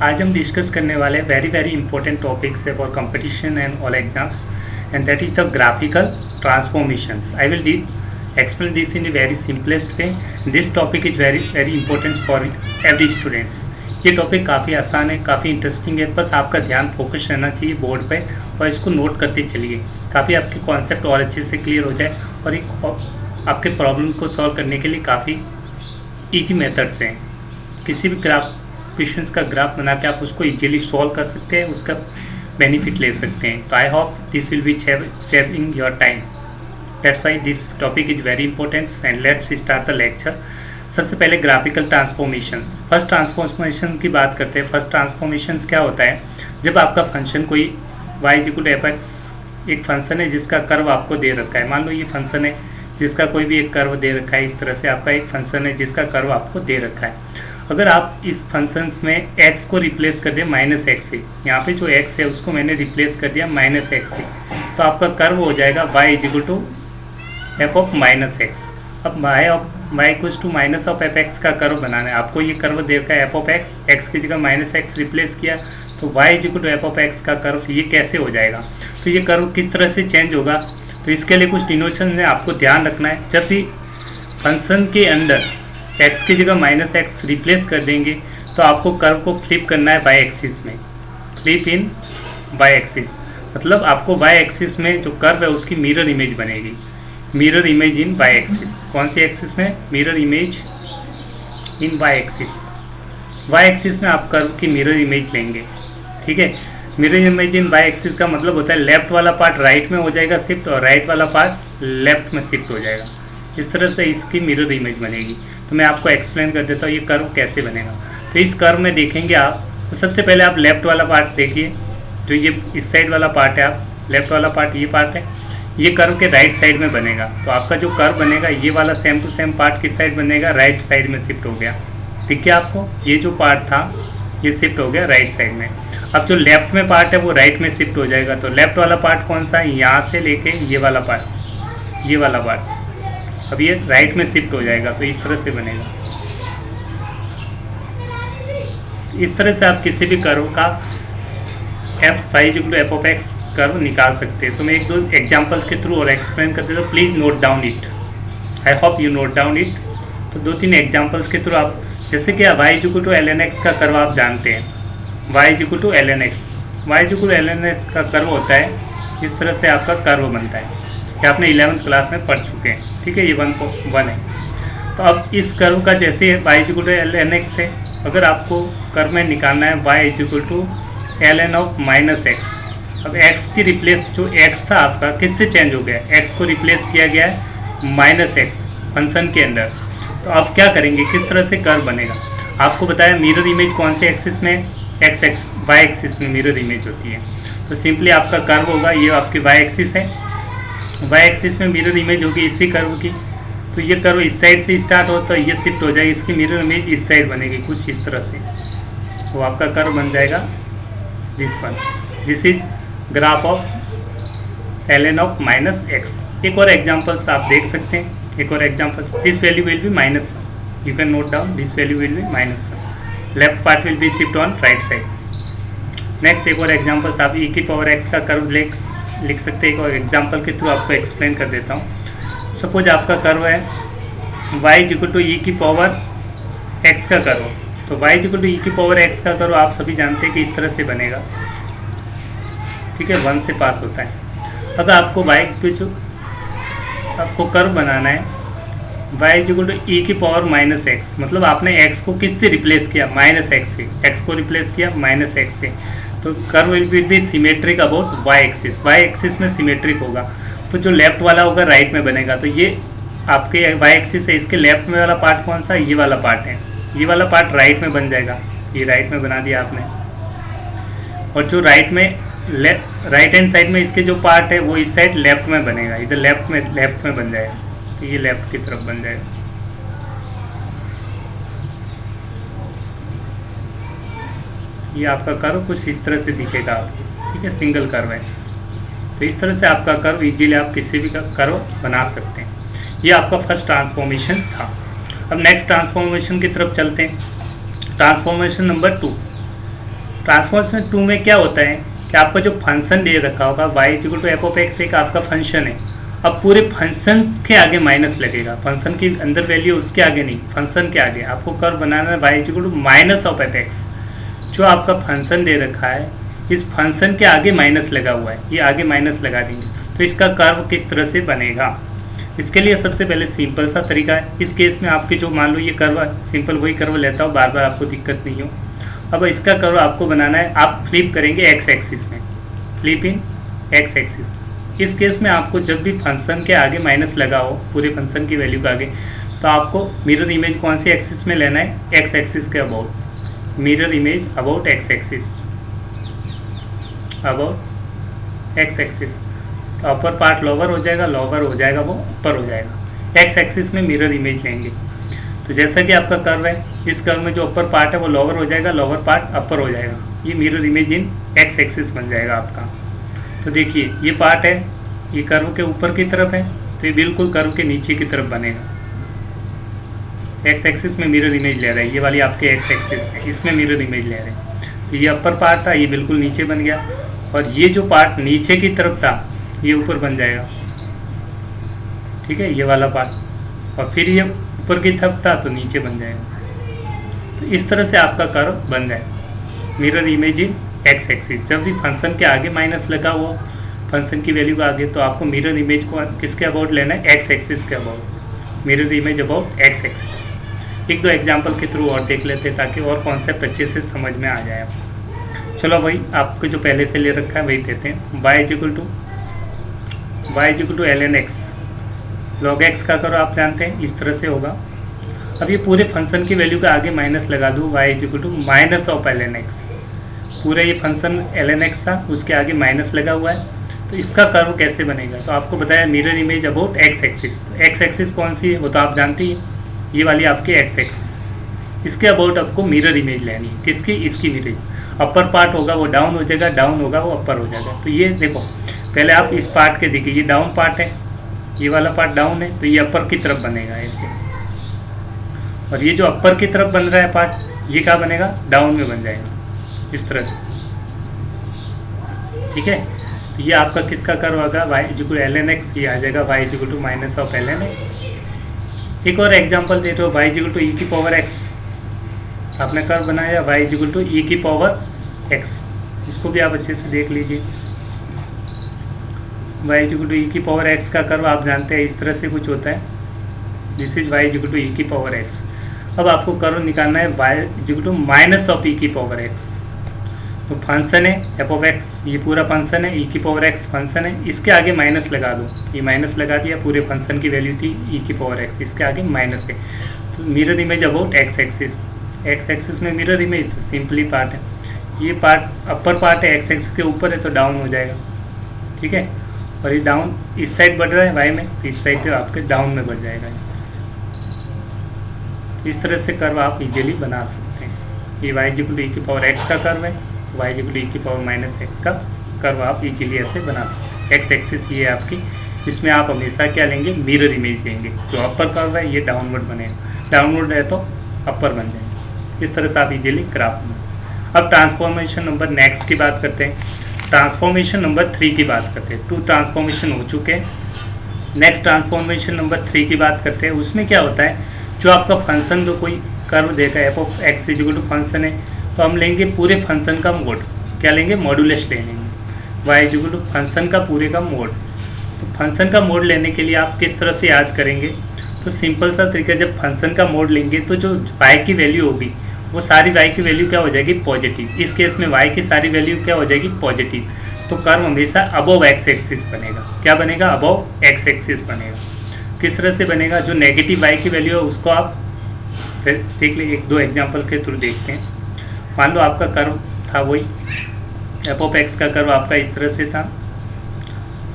आज हम डिस्कस करने वाले वेरी इंपॉर्टेंट टॉपिक्स है for competition and all exams and that is the graphical transformations. I will explain this in a very simplest way. This topic is very important for every students. ये topic काफ़ी आसान है, काफ़ी interesting है, बस आपका ध्यान फोकस रहना चाहिए बोर्ड पे और इसको नोट करते चलिए काफ़ी आपके कॉन्सेप्ट और अच्छे से क्लियर हो जाए और एक आपके प्रॉब्लम को सॉल्व करने के लिए काफ़ी इजी मेथड्स हैं. किसी भी क्वेश्चंस का ग्राफ बना के आप उसको इजीली सॉल्व कर सकते हैं, उसका बेनिफिट ले सकते हैं. तो I hope this will be saving your time. That's why this topic is very important and let's start the lecture. सबसे पहले ग्राफिकल ट्रांसफॉर्मेशंस. फर्स्ट ट्रांसफॉर्मेशन की बात करते हैं. फर्स्ट ट्रांसफॉर्मेशंस क्या होता है? जब आपका फंक्शन कोई y=f(x) एक फंक्शन है जिसका कर्व आपको दे रखा है. मान लो ये फंक्शन है जिसका कोई भी एक कर्व दे रखा है. इस तरह से आपका एक फंक्शन है जिसका कर्व आपको दे रखा है. अगर आप इस फंक्शन में x को रिप्लेस कर दिया -x से, यहाँ पे जो x है उसको मैंने रिप्लेस कर दिया -x से, तो आपका कर्व हो जाएगा y=f(-x). अब y=-f(x) का कर्व बनाना है. आपको ये कर्व दे रखा है f(x), x की जगह -x रिप्लेस किया तो y=f(x) का कर्व ये कैसे हो जाएगा? तो ये कर्व किस तरह से चेंज होगा? तो इसके लिए कुछ डिनोशन है आपको ध्यान रखना है. जब भी फंक्शन के अंदर x की जगह -x रिप्लेस कर देंगे तो आपको कर्व को फ्लिप करना है y एक्सिस में. फ्लिप इन y एक्सिस मतलब आपको y एक्सिस में जो कर्व है उसकी मिरर इमेज बनेगी. मिरर इमेज इन y एक्सिस. कौन सी एक्सिस में? मिरर इमेज इन y एक्सिस. y एक्सिस में आप कर्व की मिरर इमेज लेंगे. ठीक है. मिरर इमेज इन y एक्सिस का मतलब होता है लेफ्ट वाला पार्ट राइट में हो जाएगा शिफ्ट और राइट वाला पार्ट लेफ्ट में शिफ्ट हो जाएगा. इस तरह से इसकी मिरर इमेज बनेगी. तो मैं आपको एक्सप्लेन कर देता हूँ ये कर्व कैसे बनेगा. तो इस कर्व में देखेंगे आप, तो सबसे पहले आप लेफ्ट वाला पार्ट देखिए. जो ये इस साइड वाला पार्ट है, आप लेफ्ट वाला पार्ट ये पार्ट है, ये कर्व के राइट साइड में बनेगा. तो आपका जो कर्व बनेगा ये वाला सेम टू सेम पार्ट किस साइड बनेगा? राइट साइड में शिफ्ट हो गया. ठीक है. आपको ये जो पार्ट था ये शिफ्ट हो गया राइट साइड में. अब जो लेफ्ट में पार्ट है वो राइट में शिफ्ट हो जाएगा. तो लेफ्ट वाला पार्ट कौन सा है? यहाँ से लेके ये वाला पार्ट, ये वाला पार्ट अब ये राइट में शिफ्ट हो जाएगा. तो इस तरह से बनेगा. इस तरह से आप किसी भी कर्व का y=f(x) कर्व निकाल सकते हैं. तो मैं एक दो एग्जांपल्स के थ्रू और एक्सप्लेन करते तो please note down it. I hope you note down it. तो 2-3 एग्जांपल्स के थ्रू आप, जैसे कि y=ln(x) का कर्व आप जानते हैं. y=ln(x), y=ln(x) का कर्व होता है इस तरह से आपका कर्व बनता है. ये आपने 11th क्लास में पढ़ चुके हैं. ठीक है. ये 1 है. तो अब इस कर्व का जैसे y=ln(x) है, अगर आपको कर्व में निकालना है y=ln(-x). अब x की रिप्लेस, जो x था आपका किससे चेंज हो गया? x को रिप्लेस किया गया है -x फंक्शन के अंदर. तो आप क्या करेंगे, किस तरह से कर्व बनेगा? आपको बताया मिरर इमेज कौन से एक्सिस में? y एक्सिस में मिरर इमेज होती है. तो सिंपली आपका कर्व होगा, ये आपकी y एक्सिस है, y एक्सिस में मिरर इमेज होगी इसी कर्व की. तो ये कर्व इस साइड से स्टार्ट हो तो ये शिफ्ट हो जाएगी, इसकी मिरर इमेज इस साइड बनेगी कुछ इस तरह से. तो आपका कर्व बन जाएगा this one. This is graph of ln(-x). एक और एग्जांपल्स आप देख सकते हैं. एक और examples, this value will be -1. You can note down this value will be -1. Left part will be shift on right side. Next एक और एग्जांपल्स आप e⁻x का कर्व लिख सकते हैं. एक और एग्जांपल के थ्रू आपको एक्सप्लेन कर देता हूँ. सपोज आपका कर्व है y=e⁻x का कर्व. तो y=e⁻x का कर्व आप सभी जानते हैं कि इस तरह से बनेगा. ठीक है. 1 से पास होता है. अगर आपको आपको कर्व बनाना है y=e⁻x, मतलब आपने x को किस से रिप्लेस किया? -x से. x को रिप्लेस किया -x से. तो curve will be symmetric about y axis. y axis में सिमेट्रिक होगा. तो जो लेफ्ट वाला होगा राइट में बनेगा. तो ये आपके y एक्सिस है, इसके लेफ्ट में वाला पार्ट कौन सा? ये वाला पार्ट है. ये वाला पार्ट राइट में बन जाएगा. ये राइट में बना दिया आपने. और जो राइट हैंड साइड में इसके जो पार्ट है वो इस साइड लेफ्ट में बनेगा. इधर लेफ्ट में बन जाएगा. तो ये लेफ्ट की तरफ बन जाएगा. ये आपका कर्व कुछ इस तरह से दिखेगा आपको. ठीक है. सिंगल कर्व है. तो इस तरह से आपका कर्व इजीली आप किसी भी कर्व बना सकते हैं. ये आपका फर्स्ट ट्रांसफॉर्मेशन था. अब नेक्स्ट ट्रांसफॉर्मेशन की तरफ चलते हैं. Transformation number 2. ट्रांसफॉर्मेशन 2 में क्या होता है कि आपका जो फंक्शन दे रखा होगा y equal to f of x एक आपका फंक्शन है। अब पूरे फंक्शन के आगे माइनस लगेगा, फंक्शन की अंदर वैल्यू उसके आगे नहीं, फंक्शन के आगे आपको कर्व बनाना है y equal to minus of f x. जो आपका फंक्शन दे रखा है इस फंक्शन के आगे माइनस लगा हुआ है, ये आगे माइनस लगा देंगे तो इसका कर्व किस तरह से बनेगा। इसके लिए सबसे पहले सिंपल सा तरीका है। इस केस में आपके जो मान लो ये कर्व सिंपल वही कर्व लेता हो, बार बार आपको दिक्कत नहीं हो। अब इसका कर्व आपको बनाना है, आप फ्लिप करेंगे एक्स एक्सिस में, फ्लिप इन एक्स एक्सिस। इस केस में आपको जब भी फंक्शन के आगे माइनस लगा हो पूरे फंक्शन की वैल्यू के आगे, तो आपको मिरर इमेज कौन सी एक्सिस में लेना है, एक्स एक्सिस के about, mirror image about x axis, about x axis. तो अपर पार्ट लोअर हो जाएगा, लोअर हो जाएगा वो ऊपर हो जाएगा। एक्स एक्सिस में मिरर इमेज लेंगे तो जैसा कि आपका कर्व है, इस कर्व में जो अपर पार्ट है वो लोअर हो जाएगा, लोअर पार्ट अपर हो जाएगा। ये mirror image in x axis बन जाएगा आपका। तो देखिए ये पार्ट है, ये कर्व के ऊपर की तरफ है तो ये बिल्कुल कर्व के नीचे की तरफ बनेगा। एक्स एक्सिस में मिरर इमेज ले रहा है, ये वाली आपके एक्स एक्सिस है, इसमें मिरर इमेज ले रहे हैं। तो ये अपर पार्ट था, ये बिल्कुल नीचे बन गया, और ये जो पार्ट नीचे की तरफ था ये ऊपर बन जाएगा, ठीक है, ये वाला पार्ट। और फिर ये ऊपर की तरफ था तो नीचे बन जाएगा। तो इस तरह से आपका कर्व बन जाएगा, mirror image in x axis. जब भी फंक्शन के आगे माइनस लगा हुआ फंक्शन की वैल्यू के आगे, तो आपको मिरर इमेज को किसके अबाउट लेना है, एक्स एक्सिस के about, mirror image about x axis. एक दो एग्जाम्पल के थ्रू और देख लेते हैं ताकि और कॉन्सेप्ट अच्छे से समझ में आ जाए आपको। चलो भाई आपको जो पहले से ले रखा है वही देते हैं। Y equal to l n x, log x का करो आप जानते हैं इस तरह से होगा। अब ये पूरे फंक्शन की वैल्यू के आगे माइनस लगा दूँ, y equal to minus of l n x. पूरा ये फंक्शन एल एन एक्स था, उसके आगे माइनस लगा हुआ है, तो इसका कर्व कैसे बनेगा। तो आपको बताया mirror image about x axis. X axis कौन सी है वो तो आप जानते ही, ये वाली आपकी एक्स एक्सिस। इसके अबाउट आपको मिरर इमेज लेनी है, किसकी, इसकी मिरर। अपर पार्ट होगा वो डाउन हो जाएगा, डाउन होगा वो अपर हो जाएगा। तो ये देखो पहले आप इस पार्ट के देखिए, ये डाउन पार्ट है, ये वाला पार्ट डाउन है, तो ये अपर की तरफ बनेगा ऐसे। और ये जो अपर की तरफ बन रहा है पार्ट, ये क्या बनेगा, डाउन में बन जाएगा इस तरह से, ठीक है। तो ये आपका किसका कर्व होगा, y equal to l n x, ये आ जाएगा y equal to minus of l n x. एक और एग्जांपल देते हो, वाई इक्वल टू ई की पावर एक्स। आपने कर्व बनाया वाई इक्वल टू ई की पावर एक्स, इसको भी आप अच्छे से देख लीजिए। वाई इक्वल टू ई की पावर एक्स का कर्व आप जानते हैं इस तरह से कुछ होता है, this is y equal to e की पावर एक्स। अब आपको कर्व निकालना है y equal to minus of e की पावर एक्स। तो फंक्शन है एफ ऑफ एक्स, ये पूरा फंक्शन है, ई की पावर एक्स फंक्शन है, इसके आगे माइनस लगा दो, ये माइनस लगा दिया, पूरे फंक्शन की वैल्यू थी ई की पावर एक्स, इसके आगे माइनस है। तो mirror image about x axis, x axis में मिरर इमेज सिंपली पार्ट है, ये पार्ट अपर पार्ट है, एक्स एक्सिस के ऊपर है तो डाउन हो जाएगा, ठीक है। और ये डाउन इस साइड बढ़ रहा है वाई में, तो इस साइड आपके डाउन में बढ़ जाएगा इस तरह से। इस तरह से कर्व आप इजीली बना सकते हैं। ये वाई इक्वल टू ई की पावर एक्स का कर्व है, वाई इक्वल टू ई की पावर माइनस एक्स का कर्व आप इजीली ऐसे बना सकते हैं। एक्स एक्सिस ये है आपकी, जिसमें आप हमेशा क्या लेंगे, मिरर इमेज लेंगे। जो अपर कर्व है ये डाउनवर्ड बनेगा, डाउनवर्ड है तो अपर बन जाएगा। इस तरह से आप इजीली ग्राफ बना। अब ट्रांसफॉर्मेशन नंबर नेक्स्ट की बात करते हैं, ट्रांसफॉर्मेशन नंबर 3 की बात करते हैं। 2 ट्रांसफॉर्मेशन हो चुके हैं, नेक्स्ट ट्रांसफॉर्मेशन नंबर 3 की बात करते हैं। उसमें क्या होता है, जो आपका फंक्शन जो कोई कर्व देगा f of x equal to function है, तो हम लेंगे पूरे फंक्शन का मोड, क्या लेंगे, मॉड्यूलस ले लेंगे। वाई इक्वल टू फंक्शन का पूरे का मोड। तो फंक्शन का मोड लेने के लिए आप किस तरह से याद करेंगे, तो सिंपल सा तरीका, जब फंक्शन का मोड लेंगे तो जो वाई की वैल्यू होगी वो सारी वाई की वैल्यू क्या हो जाएगी, पॉजिटिव। इस केस में वाई की सारी वैल्यू क्या हो जाएगी, पॉजिटिव। तो कर्व हमेशा अबव एक्स एक्सिस बनेगा, क्या बनेगा, अबव एक्स एक्सिस बनेगा। किस तरह से बनेगा, जो नेगेटिव वाई की वैल्यू है उसको आप देख लीजिए, एक दो एग्जाम्पल के थ्रू देखते हैं। मान लो आपका कर्व था वही एफ ऑफ एक्स का कर्व आपका इस तरह से था।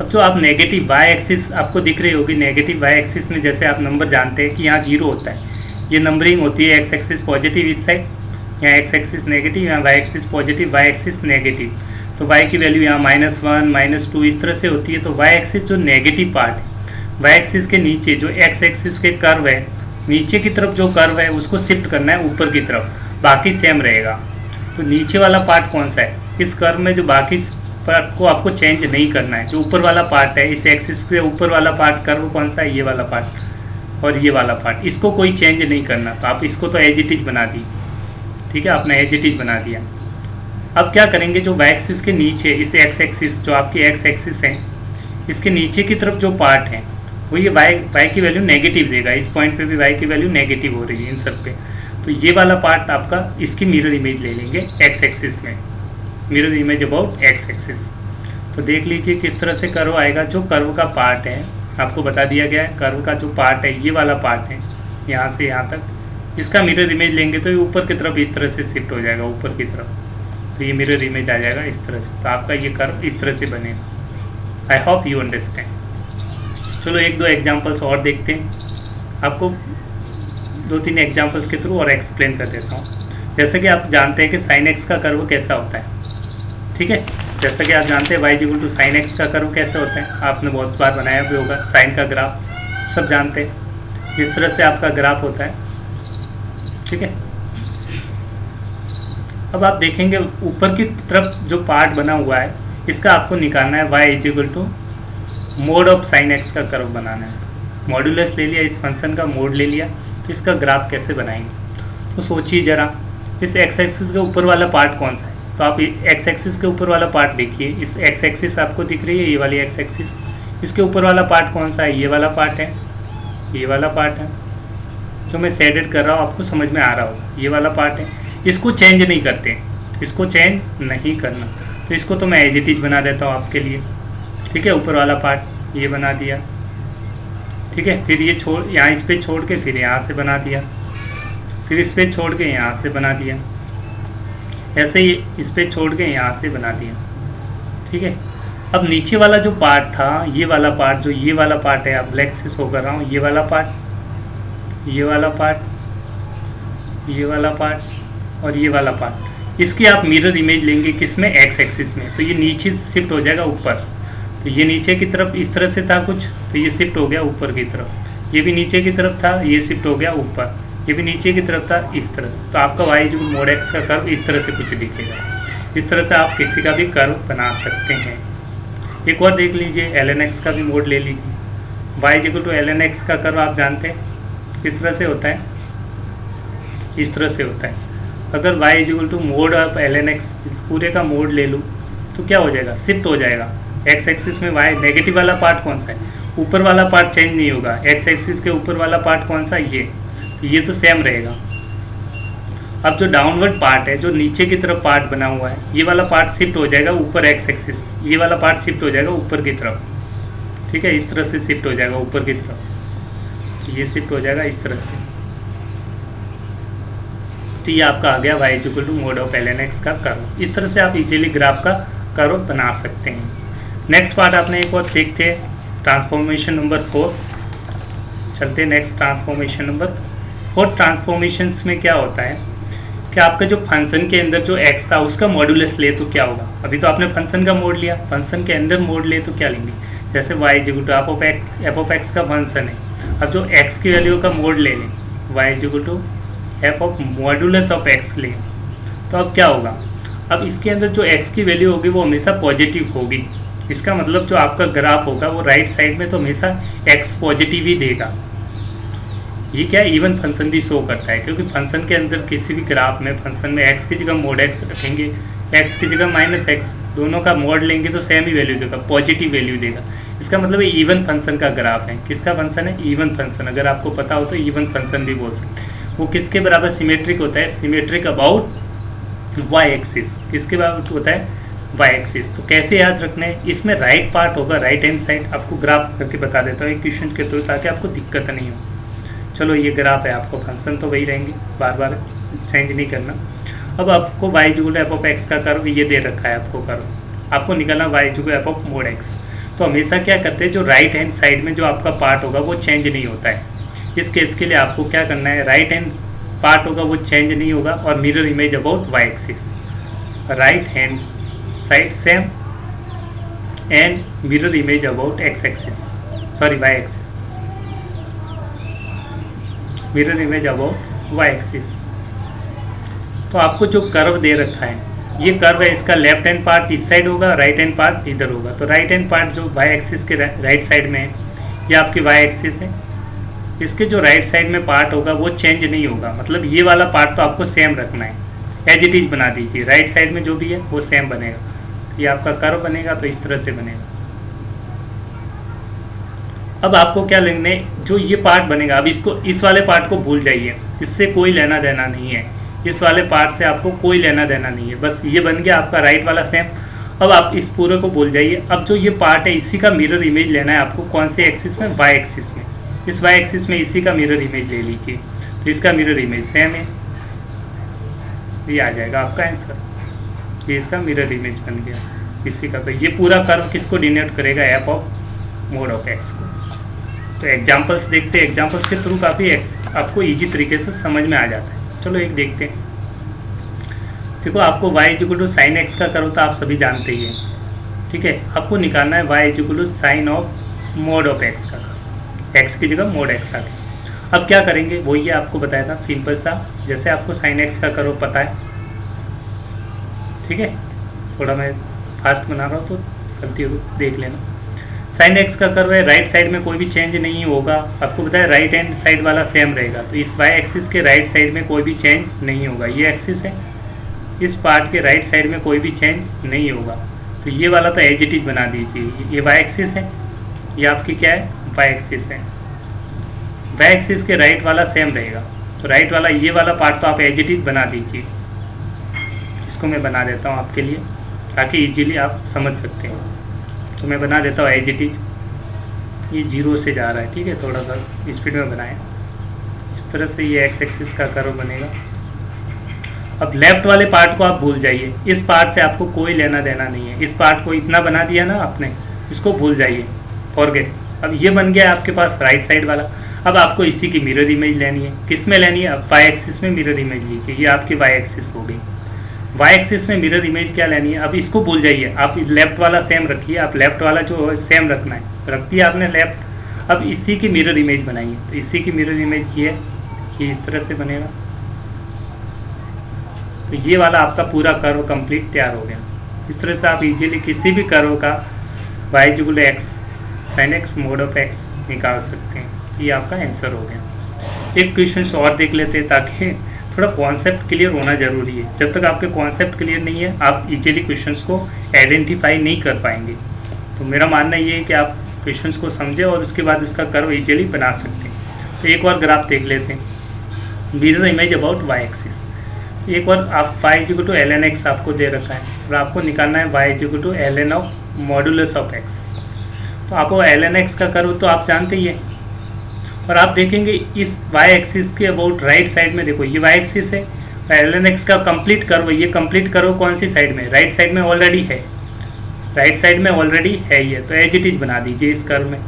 अब जो आप नेगेटिव वाई एक्सिस आपको दिख रही होगी, नेगेटिव वाई एक्सिस में जैसे आप नंबर जानते हैं कि यहाँ 0 होता है, ये नंबरिंग होती है, एक्स एक्सिस पॉजिटिव इस साइड, यहाँ एक्स एक्सिस नेगेटिव, यहाँ y axis positive, y axis negative. तो वाई की वैल्यू यहाँ -1 -2 इस तरह से होती है। तो वाई एक्सिस जो नेगेटिव पार्ट है, वाई एक्सिस के नीचे जो एक्स एक्सिस के कर्व है, नीचे की तरफ जो कर्व है उसको शिफ्ट करना है ऊपर की तरफ, बाकी सेम रहेगा। तो नीचे वाला पार्ट कौन सा है, इस कर्व में जो बाकी पार्ट को आपको चेंज नहीं करना है, जो ऊपर वाला पार्ट है इस एक्सिस के ऊपर वाला पार्ट कर्व कौन सा है, ये वाला पार्ट और ये वाला पार्ट, इसको कोई चेंज नहीं करना। तो आप इसको तो एज इट इज बना दी, ठीक है, आपने एज इट इज बना दिया। अब क्या करेंगे, जो वाई एक्सिस के नीचे इस एक्स एक्सिस जो आपकी एक्स एक्सिस है इसके नीचे की तरफ जो पार्ट है वो ये वाई की वैल्यू नेगेटिव देगा। इस पॉइंट पे भी वाई की वैल्यू नेगेटिव हो रही है इन सब पे। तो ये वाला पार्ट आपका इसकी मिरर इमेज ले लेंगे एक्स एक्सिस में, mirror image about x axis. तो देख लीजिए किस तरह से कर्व आएगा। जो कर्व का पार्ट है आपको बता दिया गया है, कर्व का जो पार्ट है ये वाला पार्ट है यहाँ से यहाँ तक, इसका मिरर इमेज लेंगे तो ये ऊपर की तरफ इस तरह से शिफ्ट हो जाएगा ऊपर की तरफ, तो ये मिरर इमेज आ जाएगा इस तरह से। तो आपका ये कर्व इस तरह से बनेगा। आई होप यू अंडरस्टैंड। चलो एक दो एग्जांपल्स और देखते हैं, आपको 2-3 एग्जांपल्स के थ्रू और एक्सप्लेन कर देता हूँ। जैसे कि आप जानते हैं कि साइन एक्स का कर्व कैसा होता है, ठीक है, जैसा कि आप जानते हैं y = sin x का कर्व कैसे होता है, आपने बहुत बार बनाया भी होगा। साइन का ग्राफ सब जानते हैं, जिस तरह से आपका ग्राफ होता है, ठीक है। अब आप देखेंगे ऊपर की तरफ जो पार्ट बना हुआ है इसका आपको निकालना है y = mode of sine x का कर्व बनाना है। मॉड्यूलस ले लिया, इस फंक्शन का मोड ले लिया, तो इसका ग्राफ कैसे बनाएंगे। तो सोचिए ज़रा, इस एक्स एक्सिस के ऊपर वाला पार्ट कौन सा है, तो आप एक्स एक्सिस के ऊपर वाला पार्ट देखिए। इस एक्स एक्सिस आपको दिख रही है, ये वाली एक्स एक्सिस, इसके ऊपर वाला पार्ट कौन सा है, ये वाला पार्ट है, ये वाला पार्ट है। जो मैं शेडेड कर रहा हूँ आपको समझ में आ रहा होगा, ये वाला पार्ट है। इसको चेंज नहीं करते, इसको चेंज नहीं करना, तो इसको तो मैं एज इट इज बना देता हूँ आपके लिए, ठीक है। ऊपर वाला पार्ट ये बना दिया, ठीक है। फिर ये छोड़, यहाँ इस पर छोड़ के फिर यहाँ से बना दिया, फिर इस पर छोड़ के यहाँ से बना दिया, ऐसे ही इस पर छोड़ के यहाँ से बना दिया, ठीक है। अब नीचे वाला जो पार्ट था, ये वाला पार्ट, जो ये वाला पार्ट है, आप ब्लैक से शो कर रहा हूँ, ये वाला पार्ट, ये वाला पार्ट, ये वाला पार्ट और ये वाला पार्ट, इसकी आप मिरर इमेज लेंगे किस में, एक्स एक्सिस में। तो ये नीचे शिफ्ट हो जाएगा ऊपर, तो ये नीचे की तरफ इस तरह से था कुछ, तो ये शिफ्ट हो गया ऊपर की तरफ। ये भी नीचे की तरफ था, ये शिफ्ट हो गया ऊपर। ये भी नीचे की तरफ था इस तरह से। तो आपका y = मोड x का कर्व इस तरह से कुछ दिखेगा। इस तरह से आप किसी का भी कर्व बना सकते हैं। एक और देख लीजिए, ln x का भी मोड ले लीजिए। y = ln x का कर्व आप जानते हैं किस तरह से होता है, इस तरह से होता है। अगर y = mode of ln x इस पूरे का मोड ले लूँ तो क्या हो जाएगा, शिफ्ट हो जाएगा। एक्स एक्सिस में y नेगेटिव वाला पार्ट कौन सा है, ऊपर वाला पार्ट चेंज नहीं होगा। एक्स एक्सिस के ऊपर वाला पार्ट कौन सा, ये तो सेम रहेगा। अब जो डाउनवर्ड पार्ट है, जो नीचे की तरफ पार्ट बना हुआ है, ये वाला पार्ट शिफ्ट हो जाएगा ऊपर एक्स एक्सिस, ये वाला पार्ट शिफ्ट हो जाएगा ऊपर की तरफ, ठीक है। इस तरह से शिफ्ट हो जाएगा ऊपर की तरफ, ये शिफ्ट हो जाएगा इस तरह से। तो ये आपका आ गया y = mode of ln x का कर्व। इस तरह से आप इजीली ग्राफ का कर्व बना सकते हैं। नेक्स्ट पार्ट आपने एक और देखते हैं, ट्रांसफॉर्मेशन नंबर 4। चलते हैं नेक्स्ट, ट्रांसफॉर्मेशन नंबर 4। ट्रांसफॉर्मेशंस में क्या होता है कि आपका जो फंक्शन के अंदर जो x था उसका मॉड्यूलस ले तो क्या होगा। अभी तो आपने फंक्शन का मोड लिया, फंक्शन के अंदर मोड ले तो क्या लेंगे, जैसे y = f(x) का फंक्शन है। अब जो x की वैल्यू का मोड ले लें, y = f(x) लें, तो अब क्या होगा, अब इसके अंदर जो x की वैल्यू होगी वो हमेशा पॉजिटिव होगी। इसका मतलब जो आपका ग्राफ होगा वो राइट साइड में तो हमेशा x पॉजिटिव ही देगा। ये क्या है, इवन फंक्शन भी शो करता है, क्योंकि फंक्शन के अंदर किसी भी ग्राफ में फंक्शन में x की जगह मोड x रखेंगे, x की जगह -x, दोनों का मोड लेंगे तो सेम ही वैल्यू देगा, पॉजिटिव वैल्यू देगा। इसका मतलब ये इवन फंक्शन का ग्राफ है। किसका फंक्शन है, इवन फंक्शन। अगर आपको पता हो तो इवन फंक्शन भी बोल सकते हैं। वो किसके बराबर सिमेट्रिक होता है, सिमेट्रिक अबाउट y एक्सिस। किसके बराबर होता है, y एक्सिस। तो कैसे याद रखना है, इसमें राइट पार्ट होगा, राइट हैंड साइड। आपको ग्राफ करके बता देता हूँ एक क्वेश्चन के थ्रू, ताकि आपको दिक्कत नहीं हो। चलो ये ग्राफ है, आपको फंक्शन तो वही रहेंगे, बार बार चेंज नहीं करना। अब आपको y = f(x) का कर्व ये दे रखा है, आपको कर्व आपको निकालना y = f (mod x). तो हमेशा क्या करते हैं, जो राइट हैंड साइड में जो आपका पार्ट होगा वो चेंज नहीं होता है। इस केस के लिए आपको क्या करना है, राइट हैंड पार्ट होगा वो चेंज नहीं होगा, और mirror image about y axis, right hand side same and mirror image about x axis, sorry y axis, mirror image about y axis. तो आपको जो कर्व दे रखा है, ये कर्व है, इसका लेफ्ट हैंड पार्ट इस साइड होगा, राइट हैंड पार्ट इधर होगा। तो राइट हैंड पार्ट जो वाई एक्सिस के राइट साइड में है, ये आपकी वाई एक्सिस है। इसके जो राइट साइड में पार्ट होगा वो चेंज नहीं होगा, मतलब ये वाला पार्ट तो आपको सेम रखना है, एज इट इज बना दीजिए। राइट साइड में जो भी है वो सेम बनेगा। ये आपका कर्व बनेगा तो इस तरह से बनेगा। अब आपको क्या लेना है, जो ये पार्ट बनेगा, अब इसको, इस वाले पार्ट को भूल जाइए, इससे कोई लेना देना नहीं है, इस वाले पार्ट से आपको कोई लेना देना नहीं है। बस ये बन गया आपका राइट वाला सेम। अब आप इस पूरे को भूल जाइए। अब जो ये पार्ट है, इसी का मिरर इमेज लेना है आपको। कौन से एक्सिस में? वाई एक्सिस में। इस वाई एक्सिस में इसी का मिरर इमेज ले लीजिए। तो इसका मिरर इमेज सेम है, ये आ जाएगा आपका आंसर। ये इसका मिरर इमेज बन गया इसी का। तो ये पूरा कर्व किसको डिनोट करेगा? F of mod of x को। तो एग्जाम्पल्स देखते हैं, एग्जाम्पल्स के थ्रू काफ़ी आपको ईजी तरीके से समझ में आ जाता है। चलो एक देखते हैं। देखो, आपको y equal to sine x का कर्व तो आप सभी जानते ही हैं, ठीक है। आपको निकालना है y equal to sine of mod of x का कर्व, एक्स की जगह मोड एक्स आ गया। अब क्या करेंगे, वो ये आपको बताया था, सिंपल सा। जैसे आपको साइन एक्स का कर्व पता है, ठीक है, थोड़ा मैं फास्ट बना रहा हूँ तो गलती हो देख लेना। साइन एक्स का कर्व है, राइट साइड में कोई भी चेंज नहीं होगा। आपको बताया राइट हैंड साइड वाला सेम रहेगा, तो इस वाई एक्सिस के राइट साइड में कोई भी चेंज नहीं होगा। ये एक्सिस है, इस पार्ट के राइट साइड में कोई भी चेंज नहीं होगा। तो ये वाला तो एज इट इज बना दीजिए। ये वाई एक्सिस है, ये आपकी क्या है? वाई एक्सिस है। वाई एक्सिस के राइट वाला सेम रहेगा, तो राइट वाला ये वाला पार्ट तो आप एज इट इज बना दीजिए। इसको मैं बना देता हूँ आपके लिए ताकि इजीली आप समझ सकते हैं। तो मैं बना देता हूँ एज इट इज। ये 0 से जा रहा है, ठीक है, थोड़ा सा स्पीड में बनाएं। इस तरह से ये एक्स एक्सिस का कर्व बनेगा। अब लेफ्ट वाले पार्ट को आप भूल जाइए, इस पार्ट से आपको कोई लेना देना नहीं है। इस पार्ट को इतना बना दिया ना आपने, इसको भूल जाइए, फॉरगेट। अब ये बन गया आपके पास राइट साइड वाला। अब आपको इसी की मिरर इमेज लेनी है। किस में लेनी है? अब वाई एक्सिस में मिरर इमेज लीजिए। ये आपकी वाई एक्सिस हो गई। वाई एक्सिस में मिरर इमेज क्या लेनी है? अब इसको भूल जाइए, आप लेफ्ट वाला सेम रखिए। आप लेफ्ट वाला जो सेम रखना है, रख दिया आपने लेफ्ट। अब इसी की मिरर इमेज बनाइए। तो इसी की मिरर इमेज ये इस तरह से बनेगा। तो ये वाला आपका पूरा कर्व कंप्लीट तैयार हो गया। इस तरह से आप इजीली किसी भी कर्व का y equal x sine x mod of x निकाल सकते हैं। ये आपका आंसर हो गया। एक क्वेश्चन और देख लेते हैं ताकि थोड़ा कॉन्सेप्ट क्लियर होना जरूरी है। जब तक आपके कॉन्सेप्ट क्लियर नहीं है, आप इजीली क्वेश्चंस को आइडेंटिफाई नहीं कर पाएंगे। तो मेरा मानना ये है कि आप क्वेश्चंस को समझें और उसके बाद उसका कर्व इजीली बना सकते हैं। तो एक और ग्राफ देख लेते हैं। Mirror image about y axis. एक और आप y equal to ln x आपको दे रखा है और आपको निकालना है y equal to ln of modulus of x। तो आपको ln x का कर्व तो आप जानते ही है। और आप देखेंगे इस y एक्सिस के अबाउट राइट साइड में, देखो ये y एक्सिस है, ln x का कंप्लीट कर्व, ये कंप्लीट कर्व कौन सी साइड में? राइट साइड में ऑलरेडी है, राइट साइड में ऑलरेडी है ये। तो एज इट इज बना दीजिए इस कर्व में।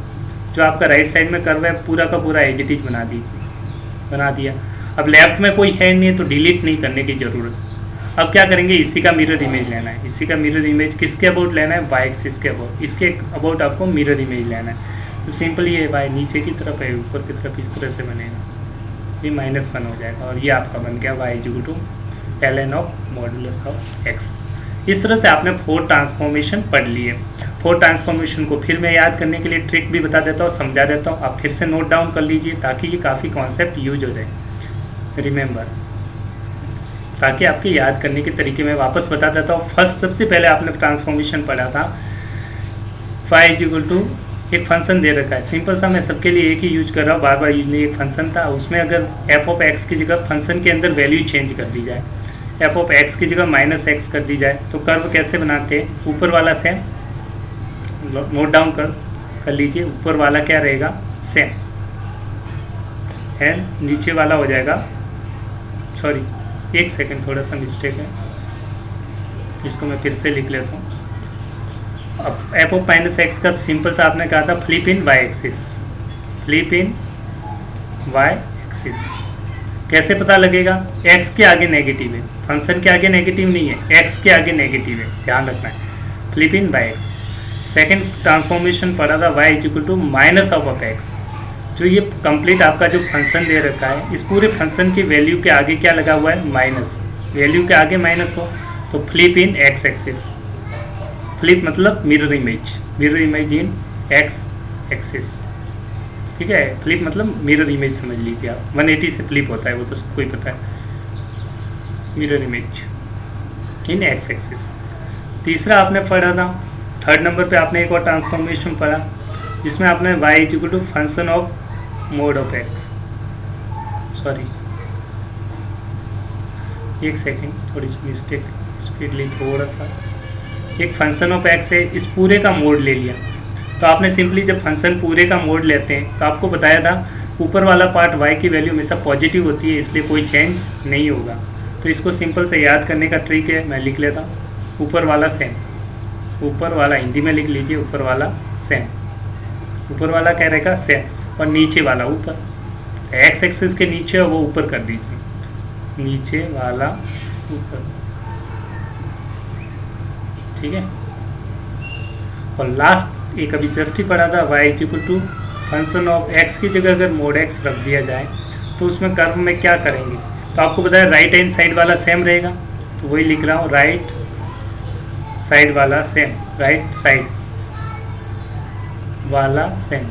जो आपका राइट साइड में कर्व है पूरा का पूरा एज इट इज बना दीजिए, बना दिया। अब लेफ्ट में कोई है नहीं है तो डिलीट नहीं करने की ज़रूरत। अब क्या करेंगे, इसी का मिरर इमेज लेना है। इसी का मिरर इमेज किसके अबाउट लेना है? वाई एक्सिस के अबाउट। इसके अबाउट आपको मिरर इमेज लेना है। तो सिंपल ये वाई नीचे की तरफ है, ऊपर की तरफ इस तरह से बनेगा। ये -1 हो जाएगा और ये आपका बन गया y equal to ln of modulus of x. इस तरह से आपने 4 ट्रांसफॉर्मेशन पढ़ लिए। 4 ट्रांसफॉर्मेशन को फिर मैं याद करने के लिए ट्रिक भी बता देता हूँ, समझा देता हूँ। आप फिर से नोट डाउन कर लीजिए ताकि ये काफ़ी कॉन्सेप्ट यूज हो जाए। रिमेंबर, ताकि आपके याद करने के तरीके में वापस बता देता हूँ। फर्स्ट सबसे पहले आपने ट्रांसफॉर्मेशन पढ़ा था, फाई इक्वल टू एक फंक्शन दे रखा है, सिंपल सा, मैं सबके लिए एक ही यूज कर रहा हूँ, बार बार यूज नहीं। एक फंक्शन था, उसमें अगर एफ ऑफ एक्स की जगह फंक्शन के अंदर वैल्यू चेंज कर दी जाए, एफ ऑफ एक्स की जगह -x कर दी जाए, तो कर्व कैसे बनाते हैं? ऊपर वाला सेम, नोट डाउन कर लीजिए। ऊपर वाला क्या रहेगा? सेम, एंड नीचे वाला हो जाएगा, सॉरी एक सेकेंड, थोड़ा सा मिस्टेक है, इसको मैं फिर से लिख लेता हूँ। अब एफ ऑफ -x का सिंपल सा आपने कहा था flip in y axis, flip in y axis. कैसे पता लगेगा? x के आगे नेगेटिव है, फंक्शन के आगे नेगेटिव नहीं है, x के आगे नेगेटिव है, ध्यान रखना है। Flip in y x. Second transformation पढ़ा था y equal to minus of x। जो ये कंप्लीट आपका जो फंक्शन दे रखा है, इस पूरे फंक्शन की वैल्यू के आगे क्या लगा हुआ है? माइनस। वैल्यू के आगे माइनस हो तो flip in x axis. Flip मतलब mirror image in x axis. ठीक है, फ्लिप मतलब मिरर इमेज समझ लीजिए आप, 180 से फ्लिप होता है, वो तो सबको ही पता है, mirror image in x axis. तीसरा आपने पढ़ा था, थर्ड नंबर पे आपने एक और ट्रांसफॉर्मेशन पढ़ा जिसमें आपने y equal to function of mod of x, sorry एक सेकेंड, थोड़ी सी मिस्टेक, स्पीड ली थोड़ा सा, एक फंक्शन ऑफ एक्स है, इस पूरे का मोड ले लिया। तो आपने सिंपली जब फंक्शन पूरे का मोड लेते हैं तो आपको बताया था ऊपर वाला पार्ट y की वैल्यू हमेशा पॉजिटिव होती है, इसलिए कोई चेंज नहीं होगा। तो इसको सिंपल से याद करने का ट्रिक है, मैं लिख लेता हूँ, ऊपर वाला सेम, ऊपर वाला हिंदी में लिख लीजिए, ऊपर वाला सेम, ऊपर वाला क्या रहेगा सेम, और नीचे वाला ऊपर, एक्स एक्सिस के नीचे वो ऊपर कर दीजिए, नीचे वाला ऊपर, ठीक है। और लास्ट एक अभी जस्ट ही पढ़ा था, y equal to function of x की जगह अगर मोड x रख दिया जाए तो उसमें कर्व में क्या करेंगे, तो आपको बताया राइट हैंड साइड वाला सेम रहेगा, तो वही लिख रहा हूँ, राइट साइड वाला सेम, राइट साइड वाला सेम,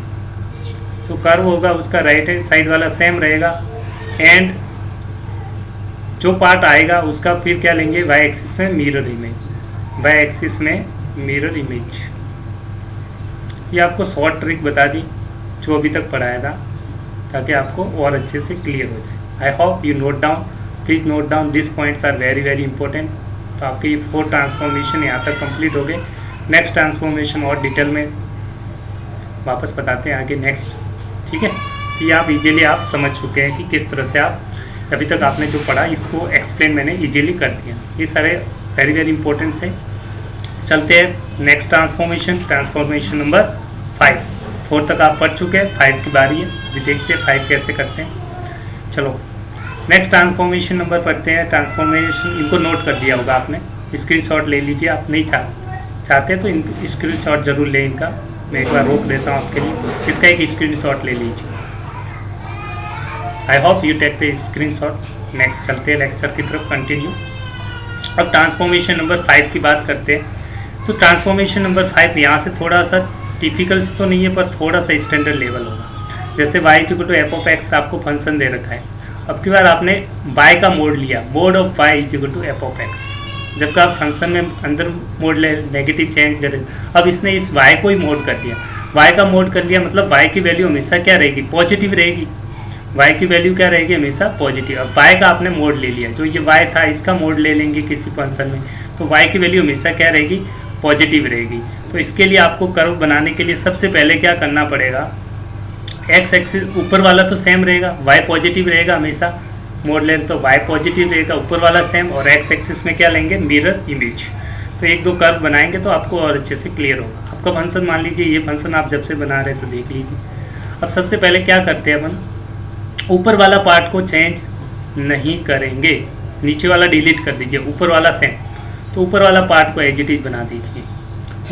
तो कर्व होगा उसका राइट हैंड साइड वाला सेम रहेगा। एंड जो पार्ट आएगा उसका फिर क्या लेंगे, y एक्सिस में मिरर इमेज, y एक्सिस में मिरर इमेज। ये आपको शॉर्ट ट्रिक बता दी जो अभी तक पढ़ाया था, ताकि आपको और अच्छे से क्लियर हो जाए। I hope you note down, please note down, this points are very very important. तो आपके ये 4 ट्रांसफॉर्मेशन यहाँ तक कंप्लीट हो गए। नेक्स्ट ट्रांसफॉर्मेशन और डिटेल में वापस बताते हैं आगे नेक्स्ट, ठीक है। ये आप इजीली आप समझ चुके हैं कि किस तरह से आप अभी तक आपने जो पढ़ा इसको एक्सप्लेन मैंने इजीली कर दिया। ये सारे वेरी वेरी इंपॉर्टेंट है। चलते हैं नेक्स्ट ट्रांसफॉर्मेशन नंबर 5। 4 तक आप पढ़ चुके हैं, 5 की बारी है, अभी देखते हैं 5 कैसे करते हैं। चलो नेक्स्ट ट्रांसफॉर्मेशन नंबर पढ़ते हैं। ट्रांसफॉर्मेशन इनको नोट कर दिया होगा आपने, स्क्रीनशॉट ले लीजिए, आप नहीं चाहते तो इन स्क्रीनशॉट जरूर लें इनका, मैं एक बार रोक देता हूँ आपके लिए, इसका एक स्क्रीनशॉट ले लीजिए। I hope you take the screenshot. Next चलते हैं लेक्चर की तरफ, कंटिन्यू। अब ट्रांसफॉर्मेशन नंबर 5 की बात करते हैं। तो ट्रांसफॉर्मेशन नंबर 5 यहाँ से थोड़ा सा डिफिकल्ट तो नहीं है, पर थोड़ा सा स्टैंडर्ड लेवल होगा। जैसे y equal to f of x आपको फंक्शन दे रखा है, अब की बार आपने y का मोड लिया, mod of y equal to f of x. जबकि आप फंक्शन में अंदर मोड ले नेगेटिव चेंज करें, अब इसने इस y को ही मोड कर दिया, y का मोड कर लिया, मतलब y की वैल्यू हमेशा क्या रहेगी, पॉजिटिव रहेगी। y की वैल्यू क्या रहेगी, हमेशा पॉजिटिव। अब y का आपने मोड ले लिया, जो ये y था इसका मोड ले लेंगे किसी फंक्शन में, तो y की वैल्यू हमेशा क्या रहेगी, पॉजिटिव रहेगी। तो इसके लिए आपको कर्व बनाने के लिए सबसे पहले क्या करना पड़ेगा, एक्स एक्सिस ऊपर वाला तो सेम रहेगा, y पॉजिटिव रहेगा हमेशा, मोड लें तो y पॉजिटिव रहेगा, ऊपर वाला सेम, और एक्स एक्सिस में क्या लेंगे, मिरर इमेज। तो 1-2 कर्व बनाएंगे तो आपको और अच्छे से क्लियर होगा। आपका फंक्शन मान लीजिए, ये फंक्शन आप जब से बना रहे हैं तो देख लीजिए। अब सबसे पहले क्या करते हैं अपन, ऊपर वाला पार्ट को चेंज नहीं करेंगे, नीचे वाला डिलीट कर दीजिए, ऊपर वाला सेम। तो ऊपर वाला पार्ट को एज इट इज बना दीजिए।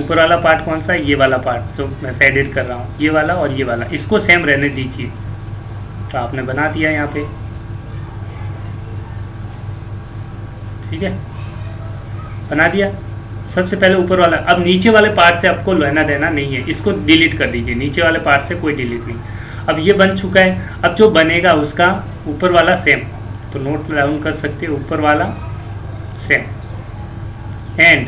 ऊपर वाला पार्ट कौन सा है, ये वाला पार्ट जो मैं एडिट कर रहा हूँ, ये वाला और ये वाला, इसको सेम रहने दीजिए। तो आपने बना दिया यहाँ पे, ठीक है, बना दिया। सबसे पहले ऊपर वाला, अब नीचे वाले पार्ट से आपको लेना देना नहीं है, इसको डिलीट कर दीजिए, नीचे वाले पार्ट से कोई डिलीट नहीं। अब ये बन चुका है, अब जो बनेगा उसका ऊपर वाला सेम, तो नोट डाउन कर सकते हैं, ऊपर वाला सेम, एंड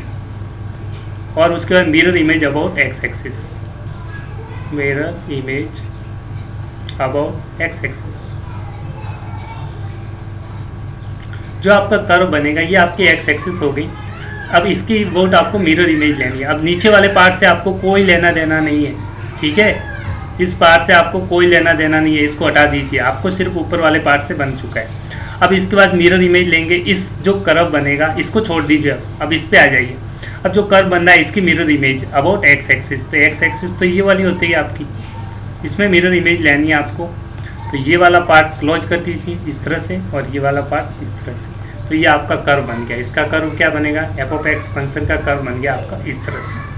और उसके बाद mirror image about x axis, mirror image about x axis. जो आपका कर्व बनेगा ये आपकी एक्स एक्सिस हो गई। अब इसकी वोट आपको मिरर इमेज लेनी है। अब नीचे वाले पार्ट से आपको कोई लेना देना नहीं है, ठीक है, इस पार्ट से आपको कोई लेना देना नहीं है, इसको हटा दीजिए, आपको सिर्फ ऊपर वाले पार्ट से बन चुका है। अब इसके बाद मिरर इमेज लेंगे, इस जो कर्व बनेगा इसको छोड़ दीजिए, अब इस पे आ जाइए। अब जो कर्व बन रहा है इसकी mirror image about x axis, तो एक्स एक्सिस तो ये वाली होती है आपकी, इसमें मिरर इमेज लेनी है आपको। तो ये वाला पार्ट क्लोज कर दीजिए इस तरह से, और ये वाला पार्ट इस तरह से, तो ये आपका कर्व बन गया। इसका कर्व क्या बनेगा, एफ ऑफ एक्स फंक्शन का कर्व बन गया आपका इस तरह से।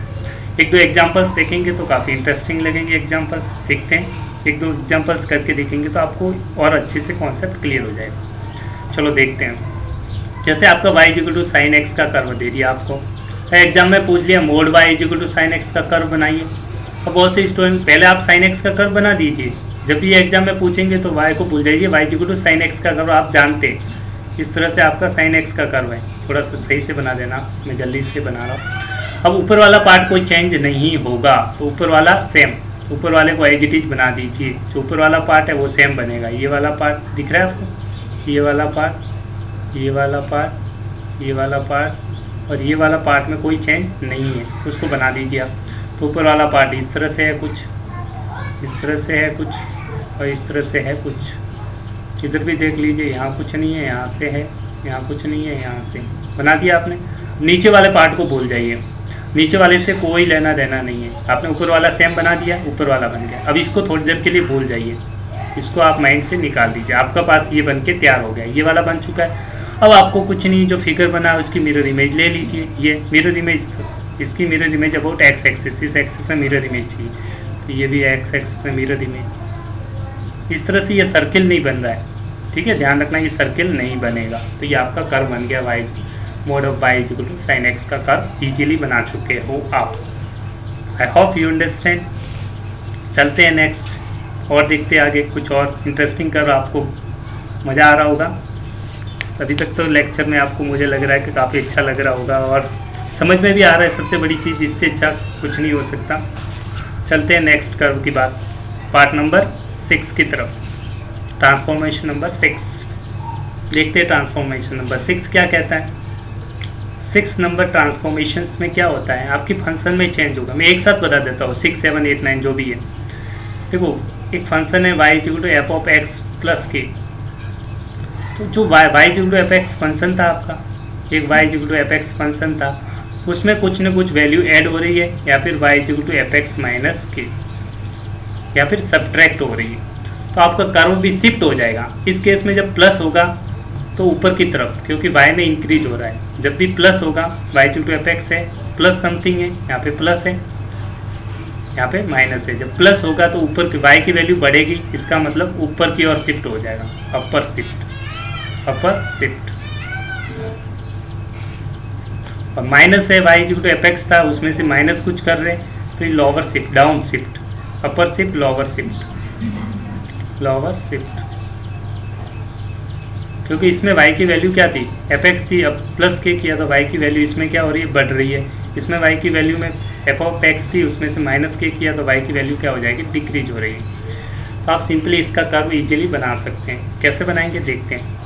1-2 एग्जाम्पल्स देखेंगे तो काफ़ी इंटरेस्टिंग लगेंगे। एग्जाम्पल्स देखते हैं, 1-2 एग्जाम्पल्स करके देखेंगे तो आपको और अच्छे से कॉन्सेप्ट क्लियर हो जाएगा। चलो देखते हैं। जैसे आपका y equal to sine x का कर्व दे दिया आपको, एग्जाम में पूछ लिया mod y equal to sine x का कर्व बनाइए। अब बहुत से स्टूडेंट पहले आप साइन एक्स का कर्व बना दीजिए, जब भी एग्जाम में पूछेंगे तो y को भूल जाइए, y equal to sine x का कर्व आप जानते हैं। इस तरह से आपका साइन एक्स का कर्व है, थोड़ा सा सही से बना देना, मैं जल्दी से बना रहा हूँ। अब ऊपर वाला पार्ट कोई चेंज नहीं होगा, तो ऊपर वाला सेम, ऊपर वाले को एज इट इज बना दीजिए, जो ऊपर वाला पार्ट है वो सेम बनेगा। ये वाला पार्ट दिख रहा है आपको, ये वाला पार्ट, ये वाला पार्ट, ये वाला पार्ट और ये वाला पार्ट में कोई चेंज नहीं है, उसको बना दीजिए आप। तो ऊपर वाला पार्ट इस तरह से है कुछ, इस तरह से है कुछ और इस तरह से है कुछ। इधर भी देख लीजिए, यहाँ कुछ नहीं है, यहाँ से है, यहाँ कुछ नहीं है, यहाँ से बना दिया आपने। नीचे वाले पार्ट को भूल जाइए, नीचे वाले से कोई लेना देना नहीं है, आपने ऊपर वाला सेम बना दिया, ऊपर वाला बन गया। अब इसको थोड़ी देर के लिए भूल जाइए, इसको आप माइंड से निकाल दीजिए, आपका पास ये बन के तैयार हो गया, ये वाला बन चुका है। अब आपको कुछ नहीं, जो फिगर बना है उसकी मिरर इमेज ले लीजिए। ये मिरर इमेज, इसकी mirror image about x axis, इस एक्सिस में मिरर इमेज चाहिए, तो ये भी एक्स एक्सिस में मिरर इमेज। इस तरह से ये सर्किल नहीं बन रहा है, ठीक है, ध्यान रखना ये सर्किल नहीं बनेगा। तो ये आपका कर्व बन गया, y mod of y equal to sine x का कर्व इजीली बना चुके हो आप। I hope you understand. चलते हैं नेक्स्ट और देखते हैं आगे कुछ और इंटरेस्टिंग कर्व, आपको मज़ा आ रहा होगा। अभी तक तो लेक्चर में आपको मुझे लग रहा है कि काफ़ी अच्छा लग रहा होगा और समझ में भी आ रहा है, सबसे बड़ी चीज़, इससे अच्छा कुछ नहीं हो सकता। चलते हैं नेक्स्ट कर्व की बात, पार्ट नंबर 6 की तरफ, ट्रांसफॉर्मेशन नंबर 6 देखते हैं। ट्रांसफॉर्मेशन नंबर 6 क्या कहता है? 6 नंबर ट्रांसफॉर्मेशंस में क्या होता है, आपकी फंक्शन में चेंज होगा। मैं एक साथ बता देता हूँ, 6, 7, 8, 9 जो भी है। देखो एक फंक्शन है y equal to f of x plus k, तो जो y equal to f x function था आपका, एक y equal to f x function था, उसमें कुछ न कुछ वैल्यू ऐड हो रही है, या फिर y equal to f x minus k, या फिर सब्ट्रैक्ट हो रही है, तो आपका कर्व भी शिफ्ट हो जाएगा। इस केस में जब प्लस होगा तो ऊपर की तरफ, क्योंकि y में इंक्रीज हो रहा है। जब भी प्लस होगा, y equal to f x है, प्लस समथिंग है, यहाँ पे प्लस है, यहाँ पे माइनस है। जब प्लस होगा तो ऊपर की y की वैल्यू बढ़ेगी, इसका मतलब ऊपर की ओर शिफ्ट हो जाएगा, अपर शिफ्ट, अपर शिफ्ट। और माइनस है, y equal to f x था, उसमें से माइनस कुछ कर रहे हैं, तो ये lower shift, down shift, upper shift, lower shift, lower shift. क्योंकि इसमें y की वैल्यू क्या थी, एफ एक्स थी, अब प्लस के किया तो y की वैल्यू इसमें क्या हो रही है, बढ़ रही है। इसमें y की वैल्यू में एफ ऑफ एक्स थी, उसमें से माइनस के किया तो y की वैल्यू क्या हो जाएगी, डिक्रीज हो रही है। तो आप सिंपली इसका कर्व इजीली बना सकते हैं। कैसे बनाएंगे देखते हैं।